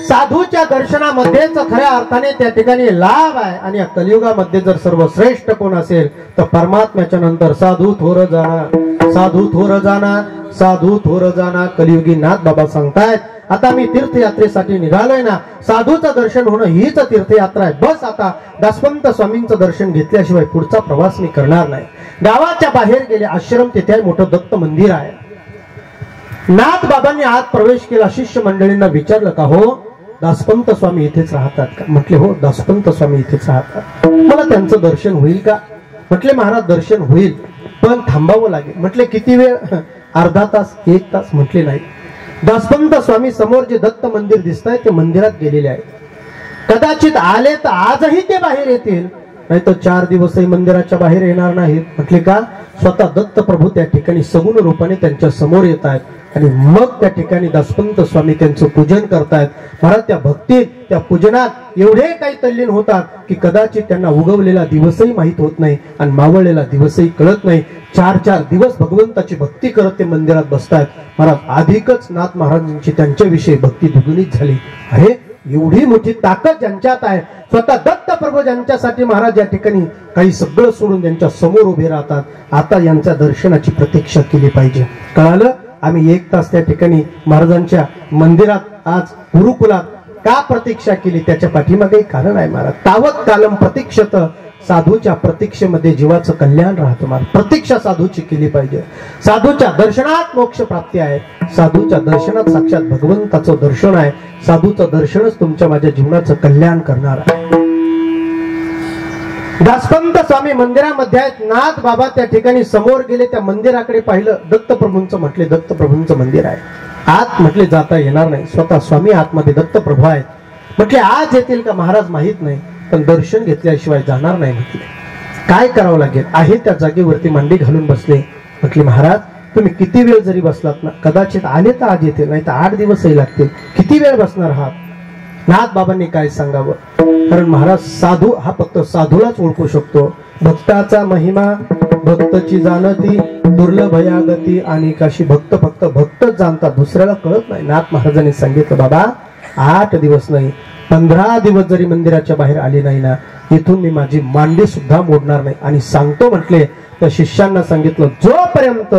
साधूच्या दर्शनामध्येच खऱ्या अर्थाने त्या ठिकाणी लाभ आहे. आणि या कलियुगामध्ये जर सर्वश्रेष्ठ कोण असेल तर परमात्म्याच्या नंतर साधू थोर जाणा, साधू थोर जाणा, साधू थोर जाणा. कलियुगी नाथ बाबा सांगतायत, आता मी तीर्थयात्रेसाठी निघालोय ना, साधूचं दर्शन होणं हीच तीर्थयात्रा आहे. बस आता दासपंत स्वामींचं दर्शन घेतल्याशिवाय पुढचा प्रवास मी करणार नाही. गावाच्या बाहेर गेले. आश्रम तिथे मोठं दत्त मंदिर आहे. नाथ बाबांनी आत प्रवेश केला. शिष्य मंडळींना विचारलं, का हो दासपंत स्वामी इथेच राहतात का. म्हटले हो दासपंत स्वामी इथेच राहतात. मला त्यांचं दर्शन होईल का. म्हटले महाराज दर्शन होईल, पण थांबावं लागेल. म्हटले किती वेळ. अर्धा तास, 1 तास. म्हटले नाही. दासपंत स्वामी समोर जे दत्त मंदिर दिसत आहे ते मंदिरात गेलेले आहे. कदाचित आले तर आजही ते बाहेर येतील, नाही तर 4 दिवसही मंदिराच्या बाहेर येणार नाहीत. म्हटले का. स्वतः दत्त प्रभू त्या ठिकाणी सगुण रूपाने त्यांच्या समोर येत आहेत आणि मग त्या ठिकाणी दासपंत स्वामी त्यांचं पूजन करतायत. महाराज त्या भक्तीत त्या पूजनात एवढे काही तल्लीन होतात की कदाचित त्यांना उगवलेला दिवसही माहित होत नाही आणि मावळलेला दिवसही कळत नाही. 4 दिवस भगवंताची भक्ती करत ते मंदिरात बसतायत. महाराज अधिकच नाथ महाराजांची त्यांच्याविषयी भक्ती द्विगुणित झाली आहे. एवढी मोठी ताकद ज्यांच्यात आहे. स्वतः दत्त प्रभू ज्यांच्यासाठी महाराज या ठिकाणी काही सगळं सोडून त्यांच्या समोर उभे राहतात. आता यांच्या दर्शनाची प्रतीक्षा केली पाहिजे. कळालं. आम्ही 1 तास त्या ठिकाणी महाराजांच्या मंदिरात आज गुरुकुलात का प्रतीक्षा केली त्याच्या पाठीमागे कारण आहे. महाराज तावत कालम प्रतीक्षत. साधूच्या प्रतीक्षेमध्ये जीवाचं कल्याण राहतं. महाराज प्रतीक्षा साधूची केली पाहिजे. साधूच्या दर्शनात मोक्ष प्राप्ती आहे. साधूच्या दर्शनात साक्षात भगवंताचं दर्शन आहे. साधूचं दर्शनच तुमच्या माझ्या जीवनाचं कल्याण करणार आहे. दासपंत स्वामी मंदिरामध्ये आहेत. नाथ बाबा त्या ठिकाणी समोर गेले. त्या मंदिराकडे पाहिलं. दत्तप्रभूंचं. म्हटले दत्तप्रभूंचं मंदिर आहे. आत म्हटले जाता येणार नाही. स्वतः स्वामी आतमध्ये दत्तप्रभू आहेत. म्हटले आज येतील का महाराज माहित नाही, पण दर्शन घेतल्याशिवाय जाणार नाही. म्हटले काय करावं लागेल. आहे त्या जागेवरती मांडी घालून बसले. म्हटले महाराज तुम्ही किती वेळ जरी बसलात ना, कदाचित आले तर आज येतील, नाही तर 8 दिवसही लागतील. किती वेळ बसणार आहात. नाथ बाबांनी काय सांगावं. कारण महाराज साधू हा फक्त साधूलाच ओळखू शकतो. भक्ताचा महिमा भक्तची जाणती, दुर्लभ यागती आणि काशी. भक्त फक्त भक्तच जाणतात, दुसऱ्याला कळत नाही. नाथ महाराजांनी सांगितलं बाबा 8 दिवस नाही 15 दिवस जरी मंदिराच्या बाहेर आले नाही ना, इथून मी माझी मांडी सुद्धा मोडणार नाही. आणि सांगतो म्हटले त्या शिष्यांना सांगितलं, जोपर्यंत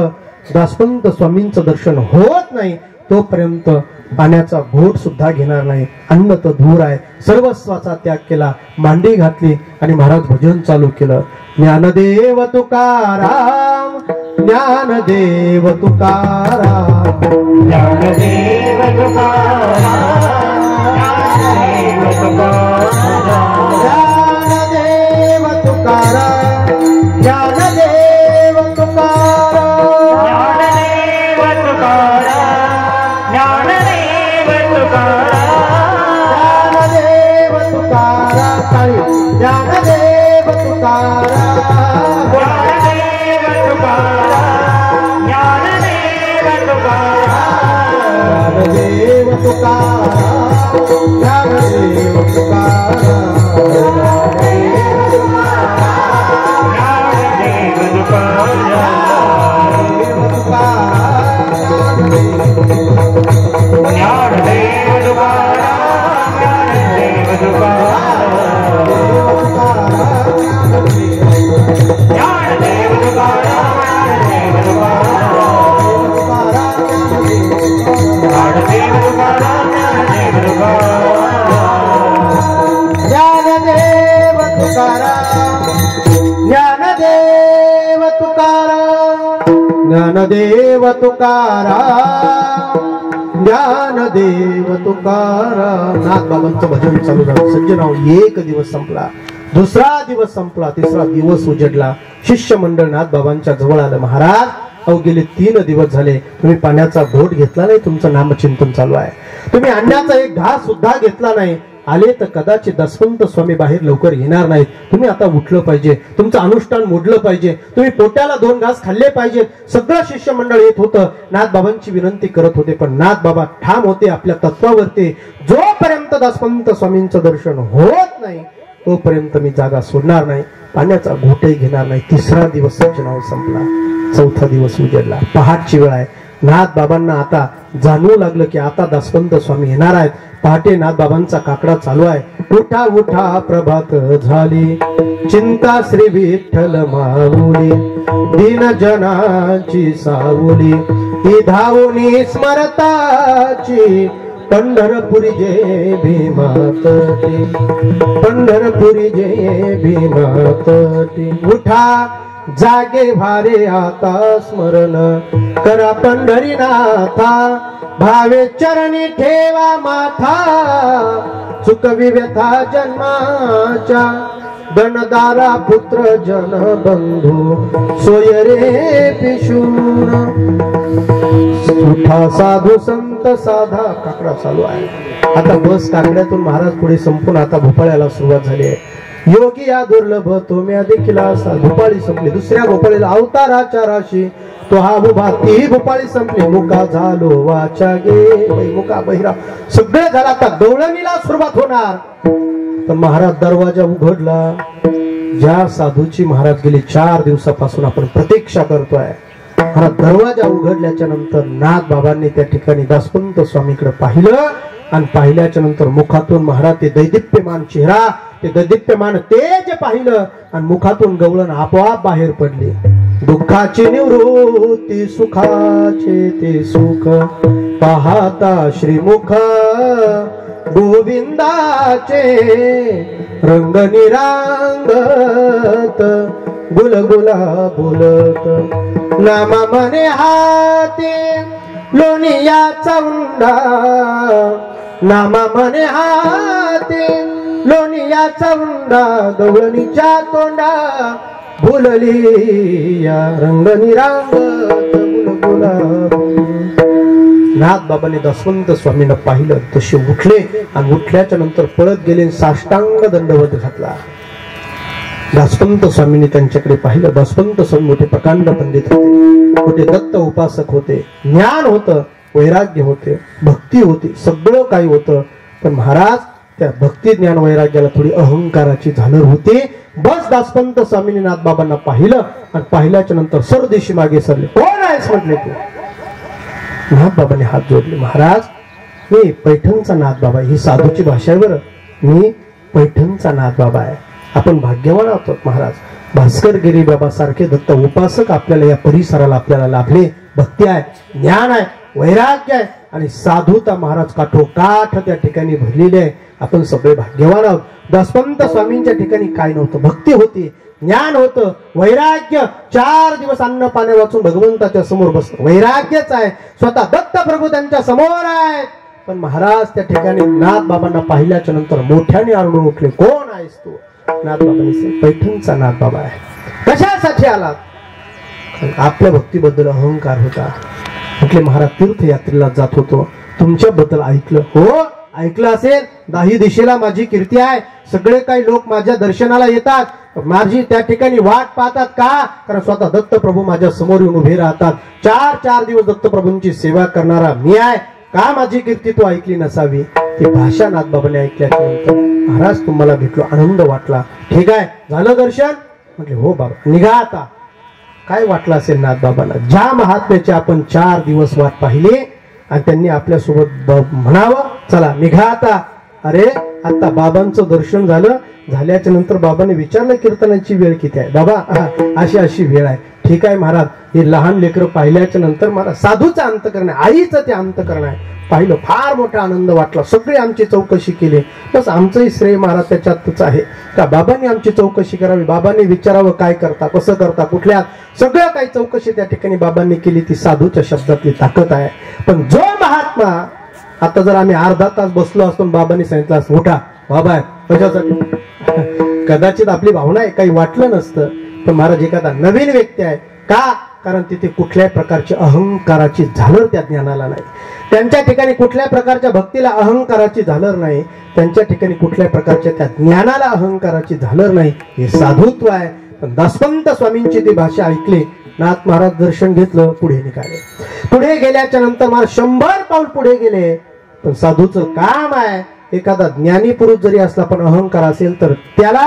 दासपंत स्वामींचं दर्शन होत नाही तोपर्यंत पाण्याचा घोट सुद्धा घेणार नाही. अन्न तर दूर आहे. सर्वस्वाचा त्याग केला. मांडी घातली आणि महाराज भजन चालू केलं. ज्ञानदेव तुकाराम, ज्ञानदेव तुकाराम, ज्ञानदेव तुकाराम, ज्ञानदेव तुकाराम, ज्ञानदेव तुकाराम, ज्ञानदेव तुकाराम, ज्ञानदेव तुकाराम, ज्ञानदेव तुकाराम. ज्ञानदेव तुकाराम, ज्ञानदेव तुकाराम, ज्ञानदेव तुकाराम, ज्ञानदेव तुकाराम, ज्ञानदेव तुकाराम, ज्ञानदेव तुकाराम, ज्ञानदेव तुकाराम. नाथबाबांचं भजन चालू झालं. सज्जनाव, एक दिवस संपला, दुसरा दिवस संपला, तिसरा दिवस उजडला. शिष्यमंडळ नाथबाबांच्या जवळ आलं. महाराज, अहो गेले 3 दिवस झाले तुम्ही पाण्याचा घोट घेतला नाही, तुमचं नामचिंतन चालू आहे. तुम्ही अंड्याचा एक घास सुद्धा घेतला नाही. आले तर कदाचित दसवंत स्वामी बाहेर लवकर येणार नाहीत. तुम्ही आता उठलं पाहिजे, तुमचं अनुष्ठान मोडलं पाहिजे, तुम्ही पोट्याला 2 घास खाल्ले पाहिजेत. सगळं शिष्यमंडळ येत होतं, नाथबाबांची विनंती करत होते. पण नाथबाबा ठाम होते आपल्या तत्वावरती. जोपर्यंत दसवंत स्वामींचं दर्शन होत नाही तोपर्यंत मी जागा सोडणार नाही, पाण्याचा घोटही घेणार नाही. तिसरा दिवस सज्जनावर संपला, चौथा दिवस उजडला. पहाटची वेळ आहे. नाथबाबांना आता जाणवू लागलं की आता दसवंत स्वामी येणार आहेत. पहाटे नाथबाबांचा काकडा चालू आहे. उठा उठा प्रभात झाली, चिंता श्री विठ्ठल माऊली, दीन जनाची सावली, ही धावूनी स्मरताची, पंढरपुरी जय भीमातटी, पंढरपुरी जय भीमातटी. उठा जागे भारे आता स्मरण करा पंढरीनाथा, भावे चरणी ठेवा माथा, चुकवी व्यथा जन्माच्या, गणदारा पुत्र जन बंधू सोय रे पिशून. उठा साधू संत साधा. काकडा चालू आहे. आता बस काकड्यातून महाराज पुढे संपून आता भोपाळ्याला सुरुवात झाली आहे. योगी या दुर्लभ तो म्या देखील असा. भोपाळी संपली. दुसऱ्या भोपाळीला अवताराच्या राशी तो हा उभा. ती भोपाळी संपली. मुका झालो वाचा गे, मुका बहिरा सगळे झाला. आता गवळणीला सुरुवात होणार. तर महाराज दरवाजा उघडला. ज्या साधूची महाराज गेली 4 दिवसापासून आपण प्रतीक्षा करतोय, महाराज दरवाजा उघडल्याच्या नंतर नाथबाबांनी त्या ठिकाणी दसवंत स्वामीकडे पाहिलं. आणि पाहिल्याच्या नंतर मुखातून महाराज ते दैदिप्यमान चेहरा, ते दैदिप्यमान तेज पाहिलं. आणि मुखातून गवळण आपोआप बाहेर पडली. दुःखाची निवृत्ती सुखाचे ते सुख, पाहता श्रीमुख गोविंदाचे, रंग निरांगत गुलगुला बोलत, नामा मने हाती लोणियाचा उंडा, नामा मने हाती लोणियाचा उंडा, गवळणीच्या तोंडा भुलली या रंग निरांगत गुलगुला. नाथबाबांनी दसवंत स्वामींना पाहिलं. तसे उठले आणि उठल्याच्या नंतर पळत गेले. साष्टांग दंडवत घातला. दसवंत स्वामींनी त्यांच्याकडे पाहिलं. दसवंत स्वामी मोठे प्रकांड पंडित होते, मोठे दत्त उपासक होते, ज्ञान होतं, वैराग्य होते, भक्ती होती, सगळं काही होतं. पण महाराज त्या भक्ती ज्ञान वैराग्याला थोडी अहंकाराची झालर होती. बस दसवंत स्वामींनी नाथबाबांना पाहिलं आणि पाहिल्याच्या नंतर सरदेशी मागे सरले. कोण आहेस म्हटले तू? नाथबाबांनी हात जोडले. महाराज, मी पैठणचा नाथबाबा आहे. ही साधूची भाषा आहे बरं. मी पैठणचा नाथबाबा आहे. आपण भाग्यवान आहोत महाराज. भास्करगिरी बाबा सारखे दत्त उपासक आपल्याला या परिसराला आपल्याला लाभले. भक्ती आहे, ज्ञान आहे, वैराग्य आहे आणि साधुता महाराज काठोकाठ त्या ठिकाणी भरलेली आहे. आपण सगळे भाग्यवान आहोत. दसवंत स्वामींच्या ठिकाणी काय नव्हतं? भक्ती होती, ज्ञान होतं, वैराग्य. 4 दिवस अन्न पाणी वाचून भगवंताच्या समोर बसलं. वैराग्यच आहे. स्वतः दत्त प्रभू त्यांच्या समोर आहेत. पण महाराज त्या ठिकाणी नाथबाबांना पाहिल्याच्या नंतर मोठ्याने आरडून उठले. कोण आहेस तू? नाथबाबांनी पैठणचा नाथबाबा आहे. कशासाठी आलात? आपल्या भक्तीबद्दल अहंकार होता. म्हटले महाराज तीर्थयात्रेला जात होतो, तुमच्याबद्दल ऐकलं. हो, ऐकलं असेल, 10 दिशेला माझी कीर्ती आहे, सगळे काही लोक माझ्या दर्शनाला येतात, माझी त्या ठिकाणी वाट पाहतात. का? कारण स्वतः दत्तप्रभू माझ्या समोर येऊन उभे राहतात. 4 दिवस दत्तप्रभूंची सेवा करणारा मी आहे. का माझी कीर्ती तू ऐकली नसावी? ती भाषा नाथबाबांनी ऐकल्यानंतर, महाराज तुम्हाला भेटलो, आनंद वाटला. ठीक आहे, झालं दर्शन? म्हटले हो बाबा, निघा आता. काय वाटलं असेल नाथबाबांना? ज्या महात्म्याची आपण 4 दिवस वाट पाहिली आणि त्यांनी आपल्यासोबत म्हणावं चला निघा आता. अरे आता बाबांचं दर्शन झाल्याच्या नंतर बाबांनी विचारलं कीर्तनाची वेळ किती आहे? बाबा अशी वेळ आहे. ठीक आहे महाराज, हे लहान लेकरं पाहिल्याच्या नंतर मला साधूचा अंतकरण आहे, आईचं ते अंतकरण आहे, पाहिलं, फार मोठा आनंद वाटला. सगळे आमची चौकशी केली. बस आमचंही श्रेय महाराज त्याच्यातच आहे का बाबांनी आमची चौकशी करावी, बाबांनी विचारावं काय करता, कसं करता, कुठल्या, सगळं काही चौकशी त्या ठिकाणी बाबांनी केली. ती साधूच्या शब्दातली ताकद आहे. पण जो महात्मा, आता जर आम्ही अर्धा तास बसलो असतो बाबांनी सांगितलं असं उठा बाबा आहे कशासाठी, कदाचित आपली भावना आहे, काही वाटलं नसतं. पण महाराज एखादा नवीन व्यक्ती आहे. का? कारण तिथे कुठल्याही प्रकारची अहंकाराची झालर त्या ज्ञानाला नाही. त्यांच्या ठिकाणी कुठल्या प्रकारच्या भक्तीला अहंकाराची झालर नाही. त्यांच्या ठिकाणी कुठल्याही प्रकारच्या त्या ज्ञानाला अहंकाराची झालर नाही. हे साधुत्व आहे. पण दासवंत स्वामींची ती भाषा ऐकली. नाथ महाराज दर्शन घेतलं, पुढे निघाले. पुढे गेल्याच्या नंतर महाराज 100 पाऊल पुढे गेले. पण साधूचं काम आहे, एखादा ज्ञानी पुरुष जरी असला पण अहंकार असेल तर त्याला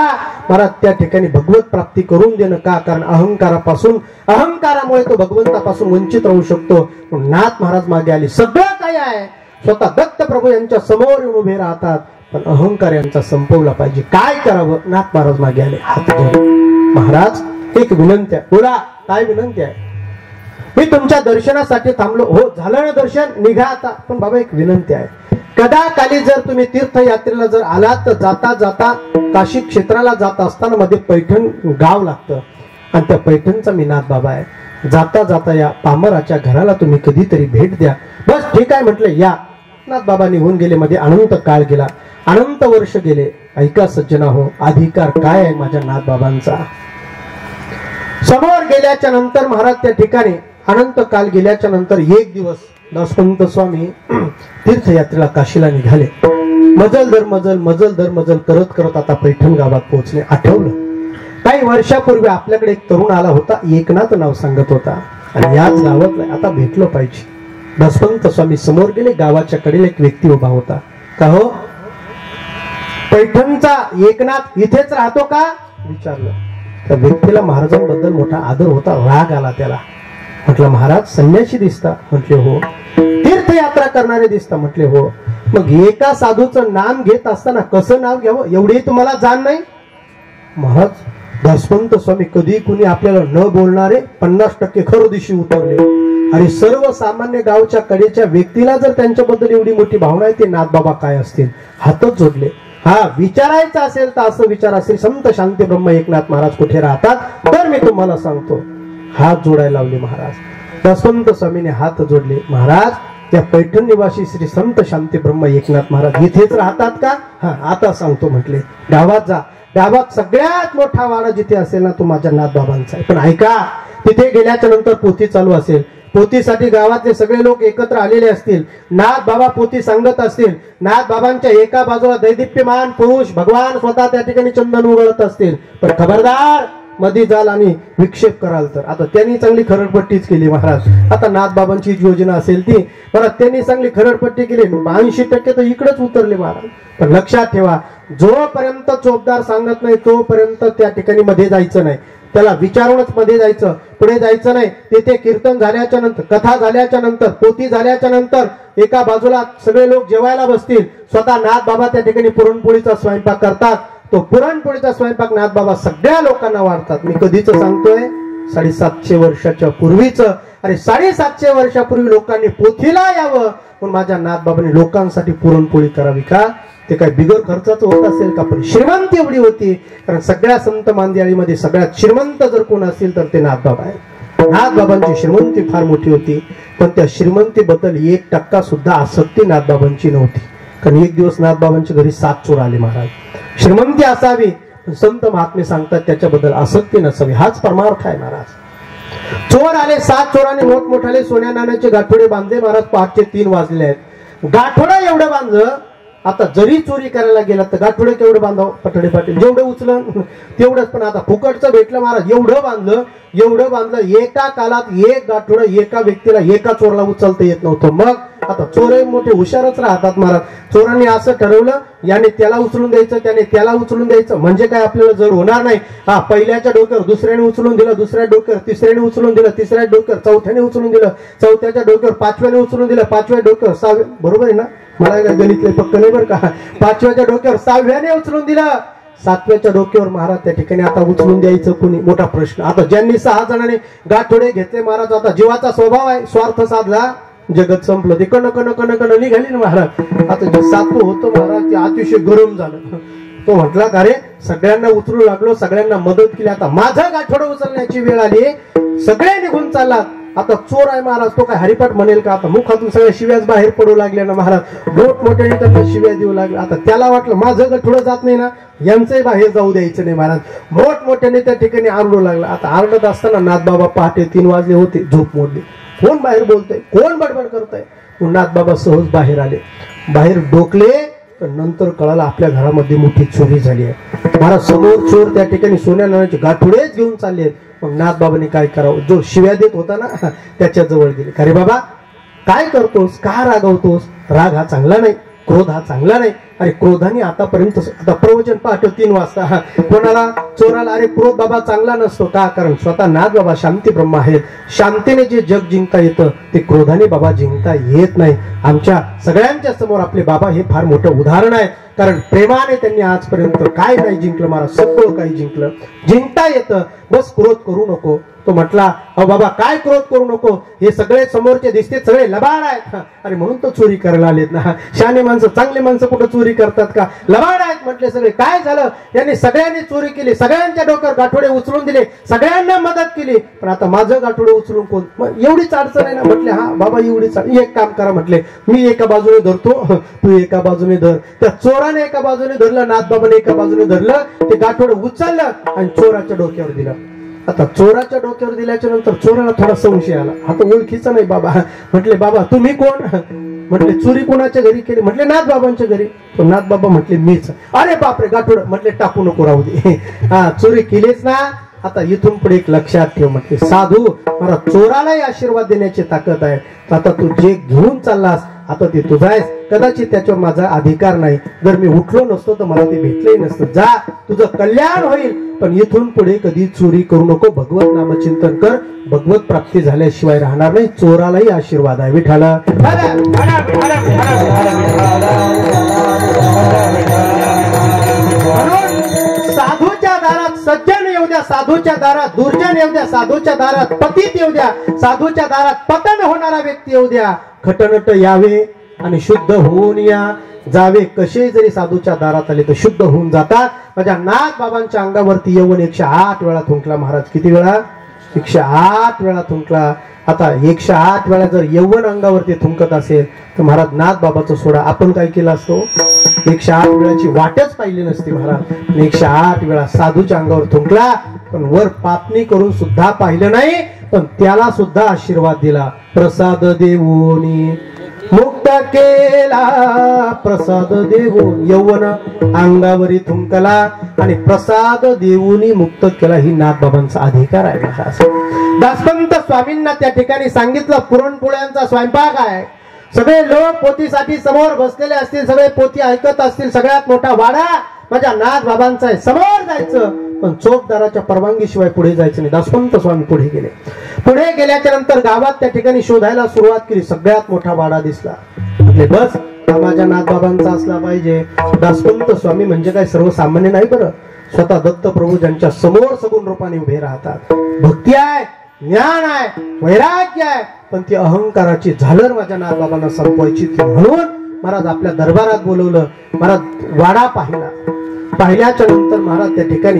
महाराज त्या ठिकाणी भगवत प्राप्ती करून देणं. का? कारण अहंकारामुळे तो भगवंतापासून वंचित राहू शकतो. नाथ महाराज मागे आले. सगळं काय आहे, स्वतः दत्तप्रभू यांच्या समोर येऊन उभे राहतात. पण अहंकार यांचा संपवला पाहिजे. काय करावं? नाथ महाराज मागे आले, हात जोडले. महाराज एक विनंती आहे. बोला, काय विनंती आहे? मी तुमच्या दर्शनासाठी थांबलो. हो झालं ना दर्शन, निघा आता. पण बाबा एक विनंती आहे, कदाकाली जर तुम्ही तीर्थयात्रेला जर आलात तर जाता जाता काशी क्षेत्राला जात असताना मध्ये पैठण गाव लागतं आणि त्या पैठणचा मी नाथ बाबा आहे. जाता जाता या पामराच्या घराला तुम्ही कधीतरी भेट द्या. बस ठीक आहे म्हटलं. या नाथ बाबा निघून गेले. मध्ये अनंत काळ गेला, अनंत वर्ष गेले. ऐका सज्जना हो, अधिकार काय आहे माझ्या नाथ बाबांचा? समोर गेल्याच्या नंतर महाराज त्या ठिकाणी अनंत काल गेल्याच्या नंतर एक दिवस दासवंत स्वामी तीर्थयात्रेला काशीला निघाले. मजल दर मजल करत करत आता पैठण गावात पोहोचले. आठवलं काही वर्षापूर्वी आपल्याकडे एक तरुण आला होता, एकनाथ नाव सांगत होता आणि याच गावातला. आता भेटलो पाहिजे. दासवंत स्वामी समोर गेले. गावाच्या कडेला एक व्यक्ती उभा होता. का हो, पैठणचा एकनाथ इथेच राहतो का? विचारलं. त्या व्यक्तीला महाराजांबद्दल मोठा आदर होता. राग आला त्याला. म्हटलं महाराज संन्यासी दिसता? म्हटले हो. तीर्थयात्रा करणारे दिसता? म्हटले हो. मग एका साधूचं नाम घेत असताना कसं नाव घ्यावं एवढी तुम्हाला जाण नाही? महाराज दासवंत स्वामी कधी कुणी आपल्याला न बोलणारे 50% खरोदिशी उतरले. आणि सर्वसामान्य गावच्या कडेच्या व्यक्तीला जर त्यांच्याबद्दल एवढी मोठी भावना आहे, ते नाथबाबा काय असतील? हातच जोडले. हा विचारायचं असेल तर असं विचार असेल, संत शांती ब्रह्म एकनाथ महाराज कुठे राहतात तर मी तुम्हाला सांगतो. हात जोडायला लावले महाराज. दासवंत स्वामीने हात जोडले. महाराज त्या पैठण निवासी श्री संत शांती ब्रह्म एकनाथ महाराज इथेच राहतात का? हा आता सांगतो म्हटले. गावात जा. गावात सगळ्यात मोठा वाडा जिथे असेल ना तो माझ्या नाथ बाबांचा आहे. पण ऐका, तिथे गेल्याच्या नंतर पोथी चालू असेल. पोथीसाठी गावातले सगळे लोक एकत्र आलेले असतील. नाथ बाबा पोथी सांगत असतील. नाथ बाबांच्या एका बाजूला दैदिप्यमान पुरुष भगवान स्वतः त्या ठिकाणी चंदन उगळत असतील. पण खबरदार मध्ये जाल आणि विक्षेप कराल तर. आता त्यांनी चांगली खरडपट्टीच केली महाराज. आता नाथ बाबांची योजना असेल ती, परत त्यांनी चांगली खरडपट्टी केली. 80% तर इकडेच उतरले महाराज. पण लक्षात ठेवा, जोपर्यंत चोपदार सांगत नाही तोपर्यंत त्या ठिकाणी मध्ये जायचं नाही. त्याला विचारूनच मध्ये जायचं, पुढे जायचं नाही. तिथे कीर्तन झाल्याच्या नंतर, कथा झाल्याच्या नंतर, पोथी झाल्याच्या नंतर एका बाजूला सगळे लोक जेवायला बसतील. स्वतः नाथ बाबा त्या ठिकाणी पुरणपोळीचा स्वयंपाक करतात. तो पुरणपोळीचा स्वयंपाक नाथ बाबा सगळ्या लोकांना वाढतात. मी कधीच सांगतोय, 750 वर्षाच्या पूर्वीच. अरे 750 वर्षापूर्वी लोकांनी पोथीला यावं पण माझ्या नाथ बाबांनी लोकांसाठी पुरणपोळी करावी. का? ते काय बिगर खर्चाचं होत असेल का? पण श्रीमंती एवढी होती. कारण सगळ्या संत मांदियाळीमध्ये सगळ्यात श्रीमंत जर कोण असेल तर ते नाथ बाबा आहे. नाथ बाबांची श्रीमंती फार मोठी होती. पण त्या श्रीमंतीबद्दल 1% सुद्धा आसक्ती नाथ बाबांची नव्हती. कारण एक दिवस नाथ बाबांच्या घरी 7 चोर आले महाराज. श्रीमंती असावी पण संत महात्मे सांगतात त्याच्याबद्दल आसक्ती नसावी. हाच परमार्थ आहे महाराज. चोर आले, 7 चोरांनी मोठमोठाले सोन्या नाण्याचे गाठोडे बांधले महाराज. पहाटे 3 वाजले आहेत. गाठोडा एवढं बांधलं आता जरी चोरी करायला गेला तर गाठोडे केवढं बांधावं पठडे पाटील, जेवढं उचलं तेवढंच. पण आता फुकटचं भेटलं महाराज, एवढं बांधलं एका कालात एक गाठोडं एका व्यक्तीला एका चोरला उचलता येत नव्हतं. मग आता चोरही मोठे हुशारच राहतात महाराज. चोरांनी असं ठरवलं, याने त्याला उचलून द्यायचं, त्याने त्याला उचलून द्यायचं, म्हणजे काय आपल्याला जर होणार नाही. हा पहिल्याच्या डोक्यावर दुसऱ्याने उचलून दिलं, दुसऱ्या डोक्यावर तिसऱ्याने उचलून दिलं, तिसऱ्या डोक्यावर चौथ्याने उचलून दिलं, चौथ्याच्या डोक्यावर पाचव्याने उचलून दिलं, पाचव्या डोक्यावर सहाव्या, बरोबर आहे ना, मला काय गणितले पक्क नाही बरं का, पाचव्याच्या डोक्यावर सहाव्याने उचलून दिलं, सातव्याच्या डोक्यावर महाराज त्या ठिकाणी आता उचलून द्यायचं कोणी, मोठा प्रश्न. आता ज्यांनी 6 जणांनी गाठोडे घेतले महाराज, आता जीवाचा स्वभाव आहे, स्वार्थ साधला, जगत संपलं. ते कण कण कण कण निघाली ना महाराज. आता जे 7 होतो महाराज ते अतिशय गरम झालं. तो म्हटला का रे सगळ्यांना उचलू लागलो, सगळ्यांना मदत केली, आता माझं गाठोडं उचलण्याची वेळ आली, सगळे निघून चाललात. आता चोर आहे महाराज, तो काय हरिपाठ म्हणेल का, आता मुखातून सगळ्या शिव्याच बाहेर पडू लागल्या ना महाराज, मोठमोठ्याने त्यांना शिव्या देऊ लागल्या. आता त्याला वाटलं माझं गाठोडं जात नाही ना, यांचंही बाहेर जाऊ द्यायचं नाही महाराज, मोठमोठ्याने त्या ठिकाणी आरडू लागला. आता आरडत असताना नाथबाबा पहाटे 3 वाजले होते, झोप मोडली. कोण बाहेर बोलतंय, कोण बडबड करतंय. नाथबाबा सहज बाहेर आले, बाहेर डोकले, तर नंतर कळालं आपल्या घरामध्ये मोठी चोरी झाली आहे महाराज. समोर चोर त्या ठिकाणी सोन्या नाण्याचे गाठोडेच घेऊन चालले आहेत. मग नाथबाबांनी काय करावं, जो शिव्या देत होता ना त्याच्या जवळ गेले. अरे बाबा काय करतोस, का रागवतोस, राग हा चांगला नाही, क्रोध हा चांगला नाही. अरे क्रोधाने आतापर्यंत, आता प्रवचन पाहतो 3 वाजता, कोणाला चोराला अरे क्रोध बाबा चांगला नसतो का, कारण स्वतः नाथ बाबा शांती ब्रह्म आहेत. शांतीने जे जग जिंकता येतं ते क्रोधाने बाबा जिंकता येत नाही. आमच्या सगळ्यांच्या समोर आपले बाबा हे फार मोठं उदाहरण आहे, कारण प्रेमाने त्यांनी आजपर्यंत काय नाही जिंकलं महाराज, सगळं काही जिंकलं. जिंकता येतं, बस क्रोध करू नको. तो म्हटला अहो बाबा काय क्रोध करू नको, हे सगळे समोरचे दिसते सगळे लबाड आहेत. अरे म्हणून तो चोरी करायला आलेत ना, शहाणे माणसं चांगले माणसं कुठं चोरी करतात का, लबाड आहेत म्हटले सगळे. काय झालं, यांनी सगळ्यांनी चोरी केली, सगळ्यांच्या डोक्यावर गाठोडे उचलून दिले, सगळ्यांना मदत केली, पण आता माझं गाठोडे उचलून कोण, मग एवढीच अडचण आहे ना. म्हटले हा बाबा एवढीच, एक काम करा म्हटले, मी एका बाजूने धरतो, तू एका बाजूने धर. त्या चोराने एका बाजूने धरलं, नाथबाबाने एका बाजूने धरलं, ते गाठोडे उचललं आणि चोराच्या डोक्यावर दिलं. आता चोराच्या डोक्यावर दिल्याच्या नंतर चोराला थोडा संशय आला, आता ओळखीचा नाही बाबा. म्हटले बाबा तुम्ही कोण, म्हटले चोरी कोणाच्या घरी केली, म्हटले नाथबाबांच्या घरी. तो नाथबाबा म्हटले मीच. अरे बापरे गाठोड, म्हटले टाकू नको राहू दे, हा चोरी केलीच ना. आता इथून पुढे एक लक्षात ठेव म्हटले, साधू मला चोरालाही आशीर्वाद देण्याची ताकद आहे. आता तू जे घेऊन चाललास आता ते तुझा आहेस, कदाचित त्याच्यावर माझा अधिकार नाही, जर मी उठलो नसतो तर मला ते भेटलंही नसतं. जा तुझं कल्याण होईल, पण इथून पुढे कधी चोरी करू नको, भगवत नामचिंतन कर, भगवत प्राप्ती झाल्याशिवाय राहणार नाही. चोरालाही आशीर्वाद आहे. विठाला साधूच्या दारात सज्जन येऊ द्या, साधूच्या दारात दुर्जन येऊ द्या, साधूच्या दारात पतित येऊ द्या, साधूच्या दारात पतन होणारा व्यक्ती येऊ द्या, खटनट यावे आणि शुद्ध होऊन या जावे. कसे जरी साधूच्या दारात आले तर शुद्ध होऊन जातात. माझ्या नाथ बाबांच्या अंगावरती येऊन 108 वेळा थुंकला महाराज. किती वेळा, 108 वेळा थुंकला. आता 108 वेळा जर यौवन अंगावरती थुंकत असेल तर महाराज नाथ बाबाचं सोडा, आपण काय केलं असतो, 108 वेळाची वाटच पाहिली नसती महाराज. 108 वेळा साधूच्या अंगावर थुंकला, पण वर पापणी करून सुद्धा पाहिलं नाही, पण त्याला सुद्धा आशीर्वाद दिला. प्रसाद देऊनी मुक्त केला, प्रसाद देऊन यौवन अंगावरी थुंकला आणि प्रसाद देऊनी मुक्त केला. ही नाथबाबांचा अधिकार आहे. दासपंत स्वामींना त्या ठिकाणी सांगितलं पुरणपोळ्यांचा स्वयंपाक आहे. सगळे लोक पोथीसाठी समोर बसलेले असतील, सगळे पोथी ऐकत असतील, सगळ्यात मोठा वाडा माझ्या नाथ बाबांचा आहे, समोर जायचं, पण चोपदाराच्या परवानगीशिवाय पुढे जायचं नाही. दासपंत स्वामी पुढे गेले. पुढे गेल्याच्या नंतर गावात त्या ठिकाणी शोधायला सुरुवात केली. सगळ्यात मोठा वाडा दिसला. म्हटले बस हा माझ्या नाथ बाबांचा असला पाहिजे. दासपंत स्वामी म्हणजे काय सर्वसामान्य नाही बरं, स्वतः दत्त प्रभू ज्यांच्या समोर सगुण रूपाने उभे राहतात. भक्ती आहे, ज्ञान आहे, वैराग्य आहे, पण ती अहंकाराची झालर माझ्या नाथ बाबांना संपवायची. म्हणून महाराज आपल्या दरबारात बोलवलं. महाराज वाडा पाहिल्याच्या नंतर महाराज त्या ठिकाणी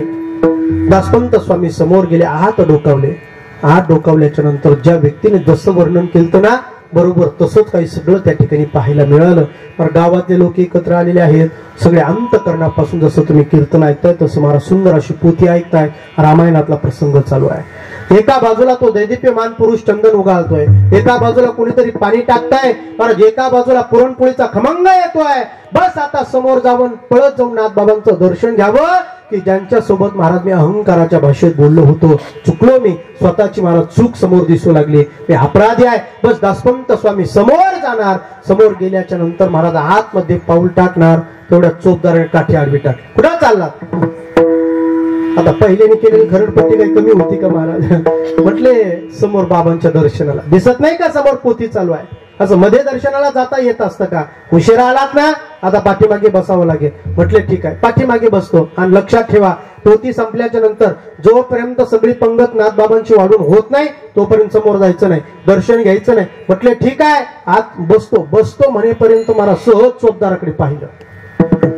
दासपंत स्वामी समोर गेले, हात डोकावले. हात डोकावल्याच्या नंतर ज्या व्यक्तीने जसं वर्णन केलं ना बरोबर तसंच काही सगळं त्या ठिकाणी पाहायला मिळालं. पण गावातले लोक एकत्र आलेले आहेत. सगळे अंतकरणापासून जसं तुम्ही कीर्तन ऐकताय तसं मला सुंदर अशी पोथी ऐकताय. रामायणातला प्रसंग चालू आहे. एका बाजूला तो दैदिप्यमान पुरुष चंदन उगाळतोय, एका बाजूला कोणीतरी पाणी टाकताय, कारण एका बाजूला पुरणपोळीचा खमंग येतोय. बस आता समोर जाऊन पळत जाऊन नाथबाबांचं दर्शन घ्यावं की ज्यांच्या सोबत महाराज मी अहंकाराच्या भाषेत बोललो होतो, चुकलो मी, स्वतःची मला चूक समोर दिसू लागली, मी अपराधी आहे. बस दासपंत स्वामी समोर जाणार. समोर गेल्याच्या नंतर महाराज आतमध्ये पाऊल टाकणार. तेवढ्या चोपदाराने काठी आडवी टाकली. कुठं चाललात? आता पहिल्याने केलेली खरडपट्टी काही कमी होती का महाराज? म्हटले समोर बाबांच्या दर्शनाला. दिसत नाही का समोर पोथी चालू आहे? असं मध्ये दर्शनाला जाता येत असतं का? उशिरा आलात ना, आता पाठीमागे बसावं लागेल. म्हटले ठीक आहे, पाठीमागे बसतो. आणि लक्षात ठेवा, पोथी संपल्याच्या नंतर जोपर्यंत सगळी पंगत नाथबाबांची वाढून होत नाही तोपर्यंत समोर जायचं नाही, दर्शन घ्यायचं नाही. म्हटले ठीक आहे, आत बसतो म्हणेपर्यंत मला सहज चोपदाराकडे पाहिलं.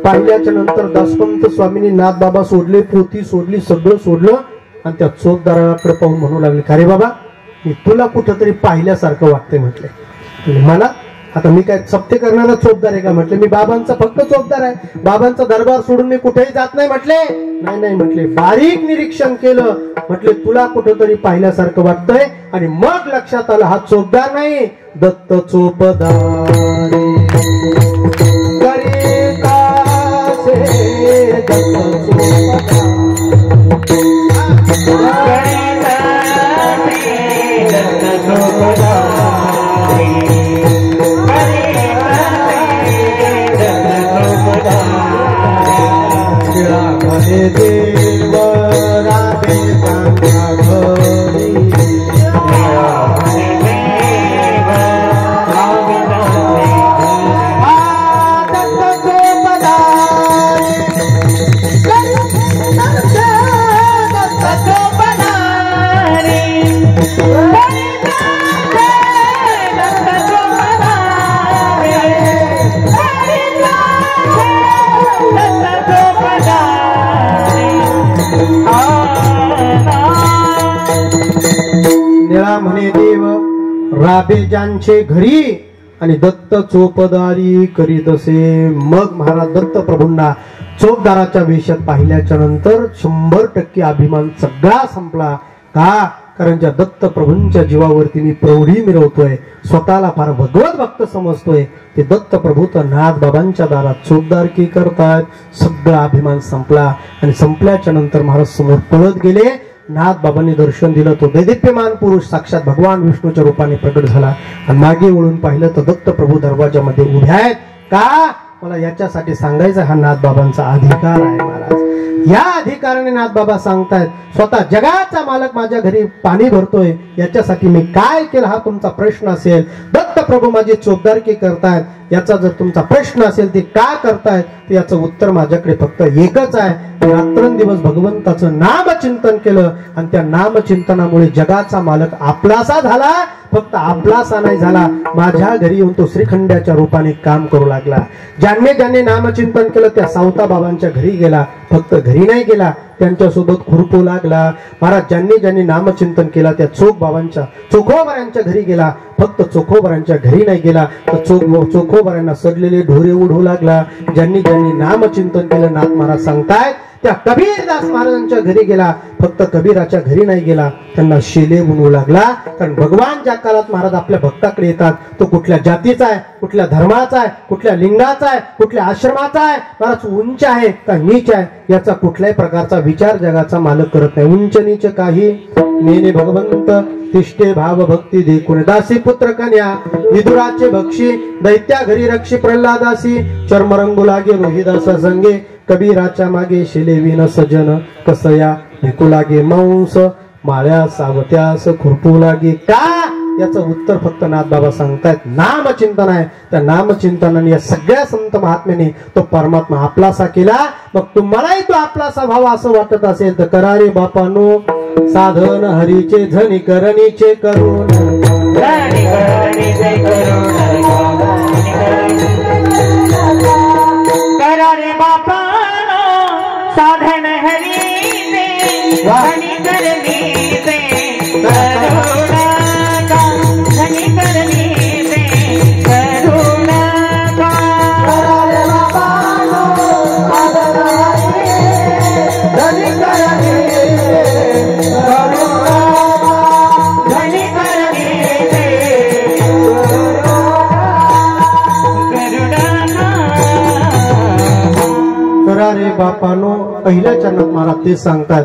पाहिल्याच्या नंतर दासपंत स्वामींनी नाथबाबा सोडले, पोथी सोडली, सगळं सोडलं आणि त्या चोपदाराकडे पाहून म्हणू लागले, अरे बाबा मी तुला कुठंतरी पाहिल्यासारखं वाटतंय. म्हटले मला? आता मी काय सप्ते करणारा चोपदार आहे का? म्हटले मी बाबांचा फक्त चोपदार आहे, बाबांचा दरबार सोडून मी कुठेही जात नाही. म्हटले नाही म्हटले, बारीक निरीक्षण केलं. म्हटले तुला कुठंतरी पाहिल्यासारखं वाटतंय. आणि मग लक्षात आलं हा चोपदार नाही, दत्त चोपदार. देव राधे म्हणे देव राबे ज्यांचे घरी आणि दत्त चोपदारी करीत असे. मग महाराज दत्त प्रभूंना चोपदाराच्या वेशात पाहिल्याच्या नंतर 100% अभिमान सगळा संपला. का? कारण ज्या दत्त प्रभूंच्या जीवावरती मी प्रौढी मिरवतोय, स्वतःला फार भगवत भक्त समजतोय, ते दत्त प्रभू तर नाथबाबांच्या दारात चोपदारकी करतात. सगळा अभिमान संपला. आणि संपल्याच्या नंतर महाराज समोर पळत गेले. नाथबाबांनी दर्शन दिलं. तो दैदिप्यमान पुरुष साक्षात भगवान विष्णूच्या रूपाने प्रकट झाला. आणि मागे वळून पाहिलं तर दत्त प्रभू दरवाजामध्ये उभे आहेत. का? मला याच्यासाठी सांगायचं हा नाथबाबांचा अधिकार आहे महाराज. या अधिकाराने नाथबाबा सांगतायत स्वतः जगाचा मालक माझ्या घरी पाणी भरतोय, याच्यासाठी मी काय केलं हा तुमचा प्रश्न असेल. दत्त प्रभू माझी चोपदारकी करतायत, याचा जर तुमचा प्रश्न असेल ते का करतायत याचं उत्तर माझ्याकडे फक्त एकच आहे. रात्रंदिवस भगवंताचं नामचिंतन केलं आणि त्या नामचिंतनामुळे जगाचा मालक आपलासा झाला. फक्त आपलासा नाही झाला, माझ्या घरी येऊन तो श्रीखंड्याच्या रूपाने काम करू लागला. ज्यांनी नामचिंतन केलं त्या सावता बाबांच्या घरी गेला. फक्त घरी नाही गेला, त्यांच्यासोबत खुरपू लागला. महाराज ज्यांनी नामचिंतन केला त्या चोखोबरांच्या घरी गेला. फक्त चोखोबरांच्या घरी नाही गेला तर चोखोबरांना सडलेले ढोरे उडवू लागला. ज्यांनी नामचिंतन केलं नाथ महाराज सांगतायत त्या कबीरदास महाराजांच्या घरी गेला. फक्त कबीराच्या घरी नाही गेला, त्यांना शेले बनवू लागला. कारण भगवान ज्या काळात महाराज आपल्या भक्ताकडे येतात तो कुठल्या जातीचा आहे, कुठल्या धर्माचा आहे, कुठल्या लिंगाचा आहे, कुठल्या आश्रमाचा आहे, महाराज उंच आहे का नीच आहे याचा कुठल्याही प्रकारचा विचार जगाचा मालक करत नाही. उंच नीच काही नेने भगवंत तिष्ठे भाव भक्ती देखून दासी पुत्र कन्या विदुराचे भक्षी दैत्या घरी रक्षी प्रल्हादासी चर्मरंगू लागे रोहिदासा संगे कबीराच्या मागे शिलेविन सजन कसया ऐकू लागे मांस माळ्या सावत्यास खुरपू लागे. का? याचं उत्तर फक्त नाथबाबा सांगतायत. नामचिंतन आहे. त्या नामचिंतनाने या सगळ्या संत महात्म्याने तो परमात्मा आपलासा केला. मग तुम्हालाही तो आपलासा व्हावा असं वाटत असेल तर करा रे बापानो साधन हरीचे झनी करणीचे करून. करा रे बापानो साधन हरीचे झनी करणीचे करुणा झनी करणीचे करा रे बापानो, पहिल्या चरणात महाराज ते सांगतात,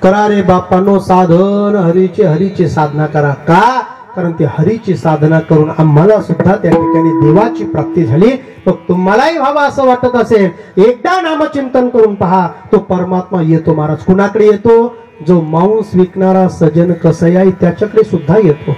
करा रे बापानो साधन हरीची साधना करा. का? कारण ती हरीची साधना करून आम्हाला सुद्धा त्या ठिकाणी देवाची प्राप्ती झाली. मग तुम्हालाही व्हावं असं वाटत असेल, एकदा नामचिंतन करून पहा, तो परमात्मा येतो. महाराज कुणाकडे येतो? जो मांस विकणारा सजन कसयाई त्याच्याकडे सुद्धा येतो.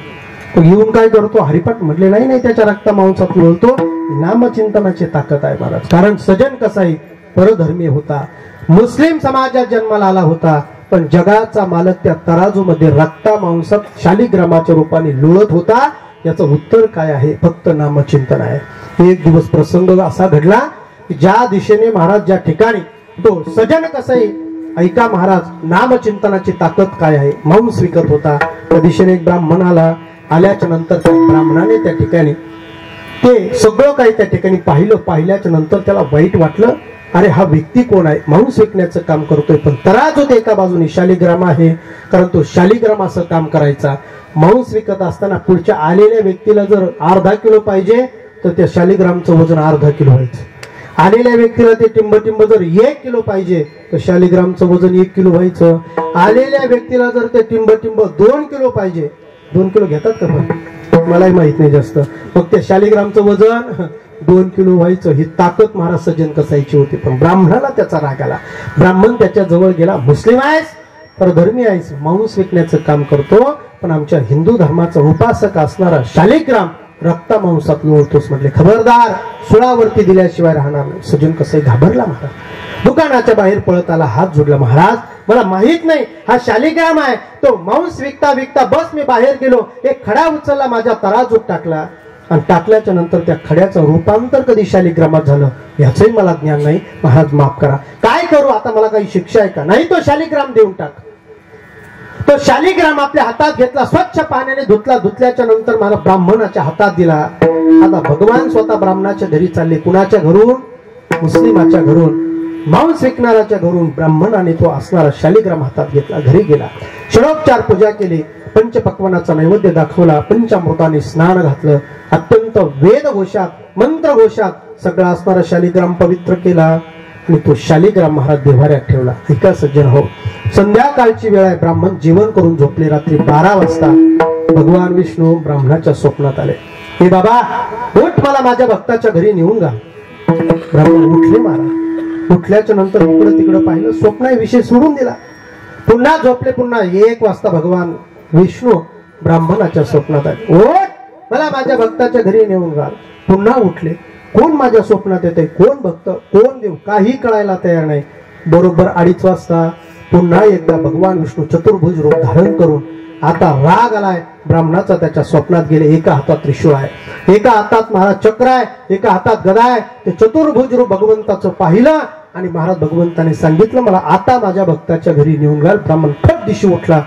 तो येऊन काय करतो? हरिपाठ म्हटले नाही त्याच्या रक्ता मांसात बोलतो. नामचिंतनाची ताकद आहे महाराज. कारण सजन कसाई परधर्मी होता, मुस्लिम समाजात जन्माला आला होता, पण जगाचा मालक त्या तराजूमध्ये रक्ता मांसात शालिग्रामाच्या रूपाने लोळत होता. याचं उत्तर काय आहे? फक्त नामचिंतन आहे. एक दिवस प्रसंग असा घडला की ज्या दिशेने महाराज ज्या ठिकाणी तो सजन कसाई, ऐका महाराज, नामचिंतनाची ताकद काय आहे. मांस विकत होता, त्या दिशेने एक ब्राह्मण आला. आल्याच्या नंतर त्या ब्राह्मणाने त्या ठिकाणी ते सगळं काही त्या ठिकाणी पाहिल्याच्या नंतर त्याला वाईट वाटलं. अरे हा व्यक्ती कोण आहे? मांस विकण्याचं काम करतोय, पण तराजू ते एका बाजूने शालिग्राम आहे, कारण तो शालिग्राम असं काम करायचा. मांस विकत असताना पुढच्या आलेल्या व्यक्तीला जर अर्धा किलो पाहिजे तर त्या शालिग्रामचं वजन अर्धा किलो व्हायचं. आलेल्या व्यक्तीला ते टिंब जर 1 किलो पाहिजे तर शालिग्रामचं वजन 1 किलो व्हायचं. आलेल्या व्यक्तीला जर ते टिंब 2 किलो पाहिजे, 2 किलो घेतात का? पण मलाही माहित नाही जास्त. मग त्या शालिग्रामचं वजन 2 किलो व्हायचं. ही ताकद महाराज सज्जन कसायची होती. पण ब्राह्मणाला त्याचा राग आला. ब्राह्मण त्याच्या जवळ गेला, मुस्लिम आहेस, परधर्मी आहेस, मांस विकण्याचं काम करतो, पण आमच्या हिंदू धर्माचा उपासक असणारा शालिग्राम रक्ता मांसात लोळतोस म्हटले. खबरदार, सुळावरती दिल्याशिवाय राहणार नाही. सज्जन कसाई घाबरला महाराज. दुकानाच्या बाहेर पळत आला, हात जोडला. महाराज मला माहित नाही हा शालिग्राम आहे. तो मांस विकता विकता बस मी बाहेर गेलो, एक खडा उचलला, माझ्या तराजूत टाकला, आणि टाकल्याच्या नंतर त्या खड्याचं रूपांतर कधी शालिग्रामात झालं याचंही मला ज्ञान नाही. महाराज माफ करा. काय करू आता? मला काही शिक्षा आहे का? नाही, तो शालिग्राम देऊन टाक. तो शालिग्राम आपल्या हातात घेतला, स्वच्छ पाण्याने धुतला. धुतल्याच्या नंतर मला ब्राह्मणाच्या हातात दिला. आता भगवान स्वतः ब्राह्मणाच्या घरी चालले. कुणाच्या घरून? मुस्लिमाच्या घरून, मांस विकणाऱ्याच्या घरून ब्राह्मणाने तो असणारा शालिग्राम हातात घेतला. घरी गेला, षडोपचार पूजा केली, पंचपक्वानाचा नैवेद्य दाखवला, पंचामृताने स्नान घातलं, अत्यंत वेदघोषात मंत्रघोषात सगळा असणारा शालिग्राम पवित्र केला आणि तो शालिग्राम महाराज देव्हाऱ्यात ठेवला. ऐका सज्जन हो, संध्याकाळची वेळ आहे. ब्राह्मण जेवण करून झोपले. रात्री 12 वाजता भगवान विष्णू ब्राह्मणाच्या स्वप्नात आले. हे बाबा उठ, मला माझ्या भक्ताच्या घरी नेऊन घाल. ब्राह्मण उठले महाराज. उठल्याच्या नंतर इकडं तिकडं पाहिलं, स्वप्न विषय सोडून दिला. पुन्हा झोपले. पुन्हा 1 वाजता भगवान विष्णू ब्राह्मणाच्या स्वप्नात आले. उठ, मला माझ्या भक्ताच्या घरी नेऊन घाल. पुन्हा उठले. कोण माझ्या स्वप्नात येते? कोण भक्त? कोण देव? काही कळायला तयार नाही. बरोबर 2:30 वाजता पुन्हा एकदा भगवान विष्णू चतुर्भुज रूप धारण करून, आता राग आलाय ब्राह्मणाचा, त्याच्या स्वप्नात गेले. एका हातात त्रिशूळ आहे, एका हातात महाराज चक्र आहे, एका हातात गदा आहे. ते चतुर्भुज रूप भगवंताचं पाहिलं आणि महाराज भगवंताने सांगितलं, मला आता माझ्या भक्ताच्या घरी नेऊन घाल. ब्राह्मण फट दिशी उठला.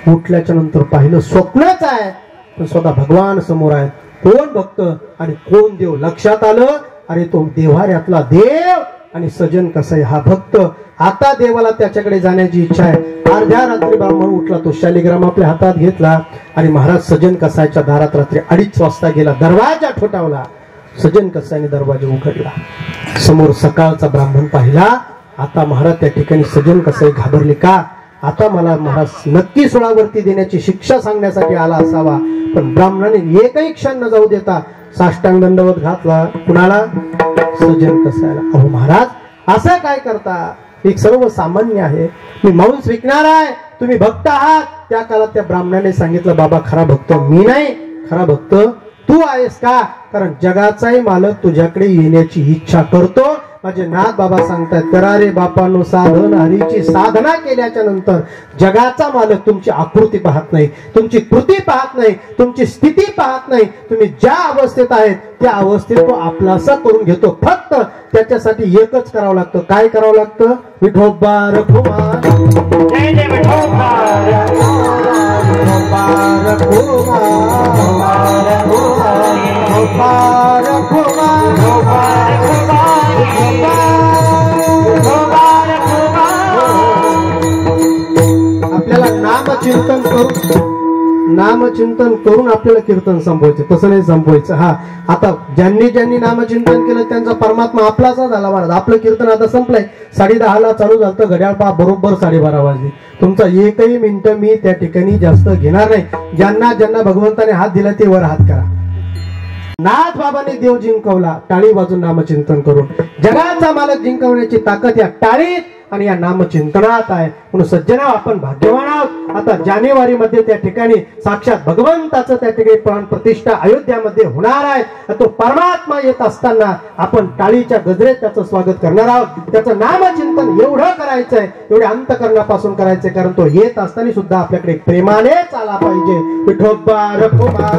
उठल्याच्या नंतर पाहिलं स्वप्नच आहे, पण स्वतः भगवान समोर आहे. कोण भक्त आणि कोण देव लक्षात आलं. अरे तो देव्हाऱ्यातला देव आणि सजन कसाई हा भक्त. आता देवाला त्याच्याकडे जाण्याची इच्छा आहे. अर्ध्या रात्री ब्राह्मण उठला, तो शालिग्राम आपल्या हातात घेतला आणि महाराज सजन कसाईच्या दारात रात्री 2:30 वाजता गेला. दरवाजा ठोठावला. सजन कसाईने दरवाजा उघडला. समोर सकाळचा ब्राह्मण पाहिला. आता महाराज त्या ठिकाणी सजन कसाई घाबरले. का? आता मला महाराज नक्की सुळावरती देण्याची शिक्षा सांगण्यासाठी आला असावा. पण ब्राह्मणाने एकही क्षण न जाऊ देता साष्टांग दंडवत घातला. कुणाला? सजन कसाईला. अहो महाराज असं काय करता? एक सर्वसामान्य आहे, मी मांस विकणार आहे, तुम्ही भक्त आहात. त्या काळात त्या ब्राह्मणाने सांगितलं, बाबा खरा भक्त मी नाही, खरा भक्त तू आहेस. का? कारण जगाचाही मालक तुझ्याकडे येण्याची इच्छा करतो. माझे नाथ बाबा सांगतात, करा रे बापानो साधन हरीची साधना केल्याच्या नंतर जगाचा मालक तुमची आकृती पाहत नाही, तुमची कृती पाहत नाही, तुमची स्थिती पाहत नाही. तुम्ही ज्या अवस्थेत आहेत त्या अवस्थेत तो आपलासा करून घेतो. फक्त त्याच्यासाठी एकच करावं लागतं. काय करावं लागतं? विठोबा रखुमा, जय जय विठोबा आपल्याला नामचिंतन करून नामचिंतन करून आपल्याला कीर्तन संपवायचं, तसं नाही संपवायचं. हा, आता ज्यांनी ज्यांनी नामचिंतन केलं त्यांचा परमात्मा आपलाचा झाला महाराज. आपलं कीर्तन आता संपलंय. 10:30 चालू झालं, घड्याळ पहा बरोबर 12:30 वाजले. तुमचा एकही मिनिट मी त्या ठिकाणी जास्त घेणार नाही. ज्यांना ज्यांना भगवंताने हात दिला ते वर हात करा. नाथ बाबांनी देव जिंकवला टाळी वाजून नामचिंतन करून. जगाचा मालक जिंकवण्याची ताकद या टाळीत आणि या नामचिंतनात आहे. म्हणून सज्जना आपण भाग्यवान आहोत. आता जानेवारी मध्ये त्या ठिकाणी साक्षात भगवंताचं त्या ठिकाणी प्राण प्रतिष्ठा अयोध्यामध्ये होणार आहे. तो परमात्मा येत असताना आपण टाळीच्या गजरेत त्याचं स्वागत करणार आहोत. त्याचं नामचिंतन एवढं करायचंय, एवढे अंतकरणापासून करायचंय, कारण तो येत असताना सुद्धा आपल्याकडे प्रेमानेच आला पाहिजे. विठोबा रखोबा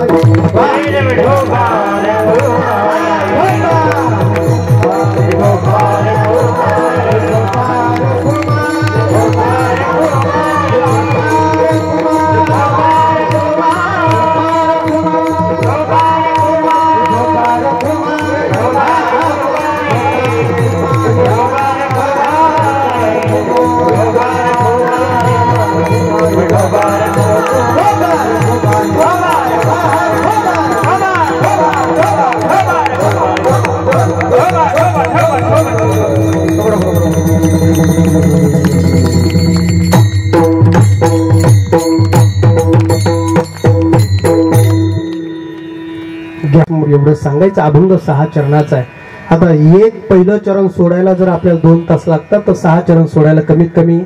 एवढं सांगायचं. अभंग 6 चरणाचा आहे. आता एक पहिलं चरण सोडायला जर आपल्याला 2 तास लागतात, तर 6 चरण सोडायला कमीत कमी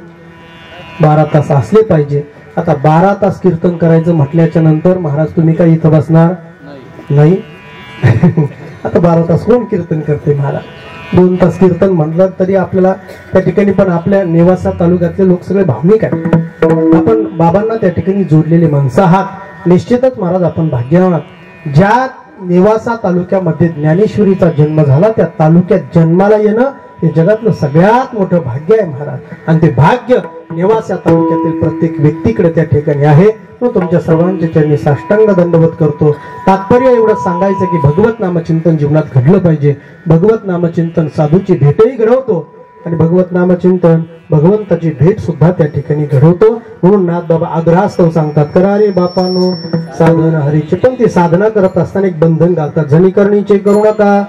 12 तास असले पाहिजे. आता 12 तास कीर्तन करायचं म्हटल्याच्या नंतर महाराज तुम्ही काही इथं बसणार नाही. आता 12 तास कोण कीर्तन करते महाराज? 2 तास कीर्तन म्हटलं तरी आपल्याला त्या ठिकाणी पण आपल्या नेवासा तालुक्यातले लोक सगळे भावनिक आहेत. आपण बाबांना त्या ठिकाणी जोडलेले माणसं आहात. निश्चितच महाराज आपण भाग्यवान आहात. ज्या नेवासा तालुक्यामध्ये ज्ञानेश्वरीचा जन्म झाला त्या तालुक्यात जन्माला येणं हे जगातलं सगळ्यात मोठं भाग्य आहे महाराज. आणि ते भाग्य नेवासा तालुक्यातील प्रत्येक व्यक्तीकडे त्या ठिकाणी आहे. तुमच्या सर्वांच्या चरणी साष्टांग दंडवत करतो. तात्पर्य एवढं सांगायचं की भगवत नामचिंतन जीवनात घडलं पाहिजे. भगवत नामचिंतन साधूची भेटही घडवतो आणि भगवत नामचिंतन भगवंताची भेट सुद्धा त्या ठिकाणी घडवतो. म्हणून नाथ बाबा आग्रहास्तव सांगतात, करा रे बापानो साधन हरीचे. पण ती साधना करत असताना एक बंधन घालतात, झणीकरणीचे करू नका.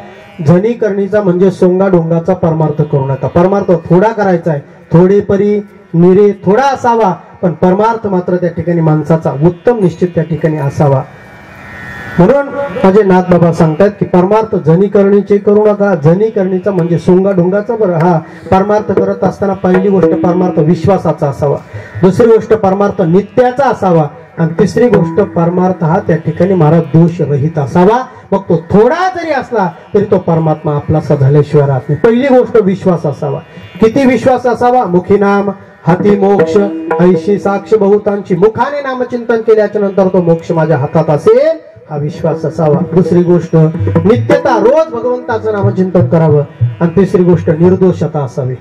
झणीकरणीचा म्हणजे सोंगा डोंगाचा परमार्थ करू नका. परमार्थ थोडा करायचा आहे, थोडे परी निरे थोडा असावा, पण परमार्थ मात्र त्या ठिकाणी माणसाचा उत्तम निश्चित त्या ठिकाणी असावा. म्हणून माझे नाथ बाबा सांगतात की परमार्थ झणीकरणीचे करू नका. झणीकरणीचा म्हणजे सोंगा डोंगाचा. बरं, हा परमार्थ करत असताना पहिली गोष्ट परमार्थ विश्वासाचा असावा, दुसरी गोष्ट परमार्थ नित्याचा असावा, आणि तिसरी गोष्ट परमार्थ हा त्या ठिकाणी महाराज दोष रहित असावा. मग तो थोडा जरी असला तरी तो परमात्मा आपलासा झाल्याशिवाय राहत नाही. पहिली गोष्ट विश्वास असावा. किती विश्वास असावा? मुखी नाम हाती मोक्ष, ऐशी साक्ष बहुतांची. मुखाने नामचिंतन केल्याच्या नंतर तो मोक्ष माझ्या हातात असेल हा विश्वास असावा. दुसरी गोष्ट नित्यता, रोज भगवंताचं नामचिंतन करावं. आणि तिसरी गोष्ट निर्दोषता असावी.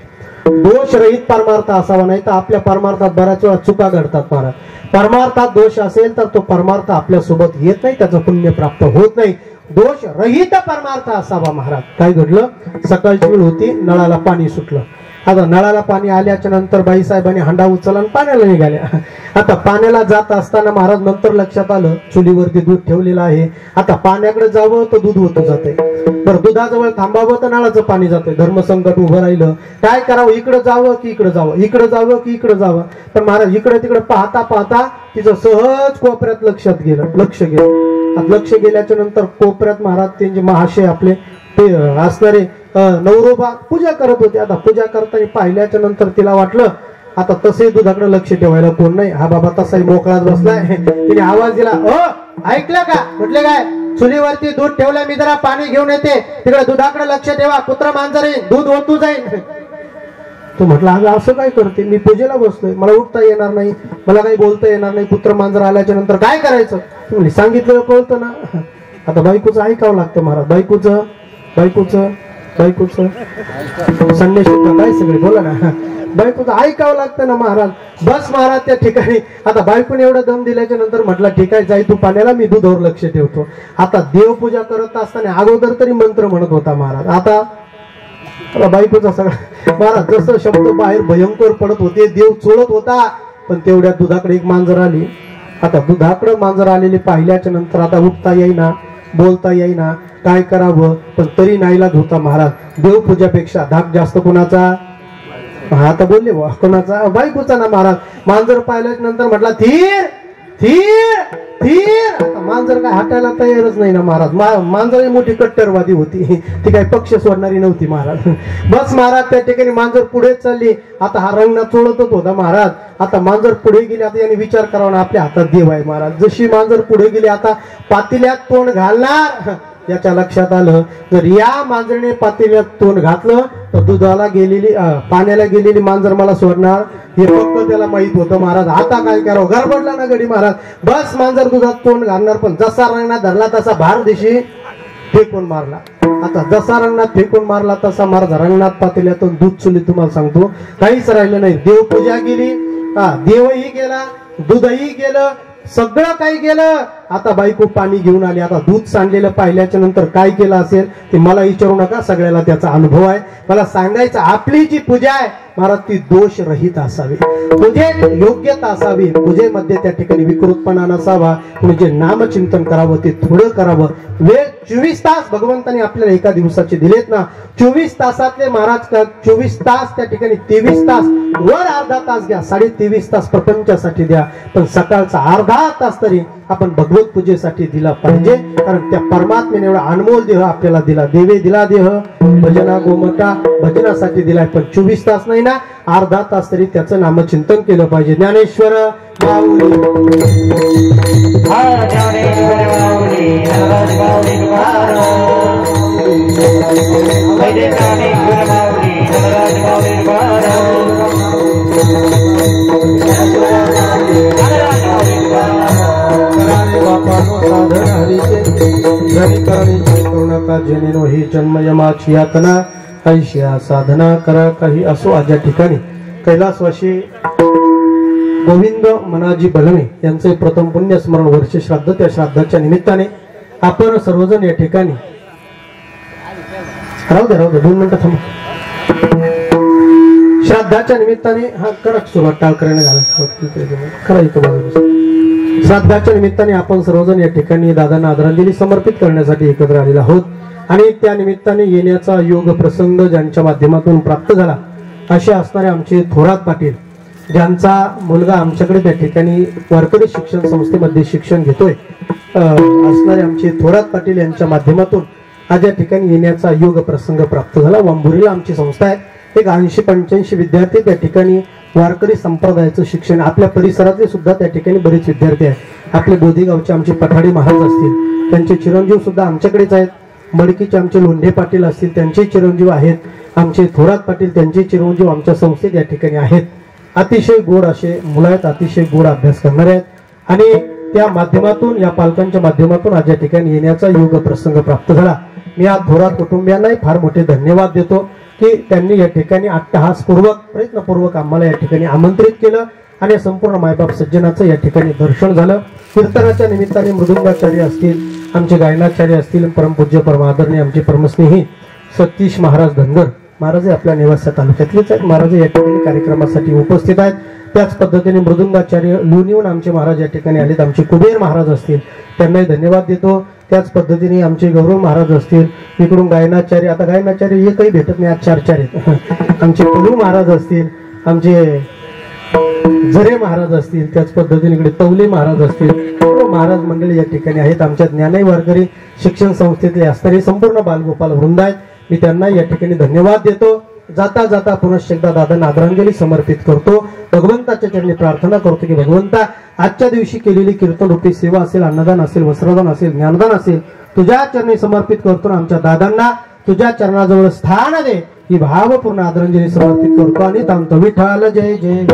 दोष रहित परमार्थ असावा, नाही तर आपल्या परमार्थात बऱ्याच वेळा चुका घडतात महाराज. परमार्थात दोष असेल तर तो परमार्थ आपल्या सोबत येत नाही, त्याचं पुण्य प्राप्त होत नाही. दोष रहित परमार्थ असावा महाराज. काय घडलं? सकाळची वेळ होती, नळाला पाणी सुटलं. आता नळाला पाणी आल्याच्या नंतर बाईसाहेबांनी हांडा उचलला आणि पाण्याला निघाल्या. आता पाण्याला जात असताना महाराज नंतर लक्षात आलं चुलीवरती दूध ठेवलेलं आहे. आता पाण्याकडे जावं तर दूध होतं जाते. बरं, दुधाजवळ थांबावं तर नळाचं पाणी जाते. धर्मसंकट उभं राहिलं. काय करावं? इकडे जावं की इकडे जावं, इकडे जावं की इकडे जावं. पण महाराज इकडे तिकडे पाहता पाहता तिचं सहज कोपऱ्यात लक्ष गेलं. लक्ष गेल्याच्या नंतर कोपऱ्यात महाराज त्यांचे महाशय आपले ते असणारे नवरोबा पूजा करत होते. आता पूजा करताना पाहिल्याच्या नंतर तिला वाटलं आता तसे दुधाकडे लक्ष ठेवायला कोण नाही, हा बाबा तसाही मोकळाच बसलाय. तिने आवाज दिला, ऐकलं का? म्हटले काय? चुलीवरती दूध ठेवलं, मी जरा पाणी घेऊन येते, तिकडे दुधाकडे लक्ष ठेवा, कुत्रा मांजर येईल, दूध ओतू जाईल. तो म्हटला अगं असं काय करते, मी पूजेला बसलोय, मला उठता येणार नाही, मला काही बोलता येणार नाही, कुत्र मांजर आल्याच्या नंतर काय करायचं? तुम्ही सांगितलं कळतं ना. आता बायकोचं ऐकावं लागतं महाराज. बायकोचं संन्याशी काय सगळे बोला ना. बायकोचं ऐकावं लागतं ना महाराज. बस महाराज त्या ठिकाणी आता बायकोने एवढा दम दिल्याच्या नंतर म्हटलं ठीक आहे, जाई तू पाण्याला, मी दुधावर लक्ष ठेवतो. आता देवपूजा करत असताना अगोदर तरी मंत्र म्हणत होता महाराज. आता बायकोचा सगळा महाराज जसं शब्द बाहेर भयंकर पडत होते, देव चोळत होता. पण तेवढ्या दुधाकडे एक मांजर आली. आता दुधाकडं मांजर आलेली पाहिल्याच्या नंतर आता उठता येईना, बोलता येईना, काय करावं, पण तरी नाईलाज होता महाराज. देवपूजापेक्षा धाक जास्त कोणाचा? आता बोलले वा कोणाचा? बायकोचा ना महाराज. मांजर पाहिल्याच्या नंतर म्हटला थीर थीर थीर. आता मांजर काय हटायला तयारच नाही ना महाराज. मांजर मोठी कट्टरवादी होती, ती काही पक्ष सोडणारी नव्हती महाराज. बस महाराज त्या ठिकाणी मांजर पुढे चालली. आता हा रंगना चोळतच होता महाराज. आता मांजर पुढे गेली. आता यांनी विचार करावा ना, आपल्या हातात देव आहे महाराज. जशी मांजर पुढे गेली, आता पातेल्यात तोंड घालणार. याच्या लक्षात आलं, जर या मांजरीने पातेल्यात तोंड घातलं तर दुधाला गेलेली पाण्याला गेलेली मांजर मला सोडणार, हे फक्त त्याला माहित होतं महाराज. आता काय करावं, गडबडला ना गडी महाराज. बस मांजर दुधात तोंड घालणार, पण जसा रंगणात धरला तसा भार दिशी फेकून मारला. आता जसा रंगणात फेकून मारला तसा महाराज रंगणात पातेल्यातून दूध चुली. तुम्हाला सांगतो काहीच राहिलं नाही. देवपूजा गेली, देवही गेला, दूधही गेलं, सगळं काही गेलं. आता बायको पाणी घेऊन आली. आता दूध सांडलेलं पाहिल्याच्या नंतर काय केलं असेल ते मला विचारू नका, सगळ्याला त्याचा अनुभव आहे. मला सांगायचं, आपली जी पूजा आहे महाराज ती दोष रहित असावी, पूजेत योग्यता असावी, पूजेमध्ये त्या ठिकाणी विकृतपणा नसावा. म्हणजे नामचिंतन करावं ते थोडं करावं. वेळ 24 तास भगवंताने आपल्याला एका दिवसाचे दिलेत ना. 24 तासातले महाराज 24 तास त्या ठिकाणी 23 तास वर अर्धा तास घ्या, 23.5 तास प्रपंचासाठी द्या, पण सकाळचा अर्धा तास तरी आपण भगवत पूजेसाठी दिला पाहिजे. कारण त्या परमात्म्याने एवढा अनमोल देह आपल्याला दिला. देवे दिला देह भजना गोमटा, भजनासाठी दिलाय. पण 24 तास नाही ना, अर्धा तास तरी त्याचं नामचिंतन केलं पाहिजे. ज्ञानेश्वर जनेनो ही जन्मयमाची यातना, ऐशिया साधना करा काही असो. आज या ठिकाणी कैलासवासी गोविंद मनाजी बलमे यांचे प्रथम पुण्य स्मरण वर्ष श्राद्ध. त्या श्राद्धाच्या निमित्ताने आपण सर्वजण या ठिकाणी राहू दे 2 मिनिटं थांबा. श्राद्धाच्या निमित्ताने हा कडक सुरुवात टाळकऱ्याने घालायची. श्राद्धाच्या निमित्ताने आपण सर्वजण या ठिकाणी दादांना आदरांजली समर्पित करण्यासाठी एकत्र आलेलो आहोत. आणि त्या निमित्ताने येण्याचा योग प्रसंग ज्यांच्या माध्यमातून प्राप्त झाला असे असणारे आमचे थोरात पाटील, ज्यांचा मुलगा आमच्याकडे त्या ठिकाणी वारकरी शिक्षण संस्थेमध्ये शिक्षण घेतोय, असणारे आमचे थोरात पाटील यांच्या माध्यमातून आज या ठिकाणी येण्याचा योग प्रसंग प्राप्त झाला. वांबुरीला आमची संस्था आहे. एक 80-85 विद्यार्थी त्या ठिकाणी वारकरी संप्रदायाचं शिक्षण, आपल्या परिसरातले सुद्धा त्या ठिकाणी बरेच विद्यार्थी आहेत. आपले बोधेगावचे आमचे पठाडे महाराज असतील, त्यांचे चिरंजीव सुद्धा आमच्याकडेच आहेत. मडकीचे आमचे लोंढे पाटील असतील, त्यांचे चिरंजीव आहेत. आमचे थोरात पाटील, त्यांचे चिरंजीव आमच्या संस्थेत या ठिकाणी आहेत. अतिशय गोड असे मुलं आहेत, अतिशय गोड अभ्यास करणारे आहेत. आणि त्या माध्यमातून, या पालकांच्या माध्यमातून आज या ठिकाणी येण्याचा योग प्रसंग प्राप्त झाला. मी या थोरात कुटुंबियांनाही फार मोठे धन्यवाद देतो की त्यांनी या ठिकाणी अट्टहासपूर्वक, प्रयत्नपूर्वक आम्हाला या ठिकाणी आमंत्रित केलं आणि संपूर्ण मायबाप सज्जनाचं या ठिकाणी दर्शन झालं. कीर्तनाच्या निमित्ताने मृदुंगाचार्य असतील, आमचे गायनाचार्य असतील, परमपूज्य परमादरणीय आमचे परमस्नेही सतीश महाराज धनगर महाराज आपल्या निवासी तालुक्यातलेच आहेत. महाराज या ठिकाणी कार्यक्रमासाठी उपस्थित आहेत. त्याच पद्धतीने मृदुंगाचार्य लोणीहून आमचे महाराज या ठिकाणी आलेत. आमचे कुबेर महाराज असतील, त्यांनाही धन्यवाद देतो. त्याच पद्धतीने आमचे गौरव महाराज असतील, इकडून गायनाचार्य, आता गायनाचार्य एकही भेटत नाही, आज 4 आहेत. आमचे पलू महाराज असतील, आमचे झरे महाराज असतील, त्याच पद्धतीने इकडे तवले महाराज असतील, महाराज मंडळी या ठिकाणी आहेत. आमच्या ज्ञानाई वारकरी शिक्षण संस्थेतले असणारे संपूर्ण बालगोपाल वृंद आहेत. मी त्यांना या ठिकाणी धन्यवाद देतो. जाता जाता पुनश्च एकदा दादांना आदरांजली समर्पित करतो. भगवंताच्या चरणी प्रार्थना करतो की भगवंता, आजच्या दिवशी केलेली कीर्तन रूपी सेवा असेल, अन्नदान असेल, वस्त्रदान असेल, ज्ञानदान असेल, तुझ्या चरणी समर्पित करतो. आमच्या दादांना तुझ्या चरणाजवळ स्थान दे, ही भावपूर्ण आदरांजली समर्पित करतो आणि थांबतो. विठ्ठल जय जय.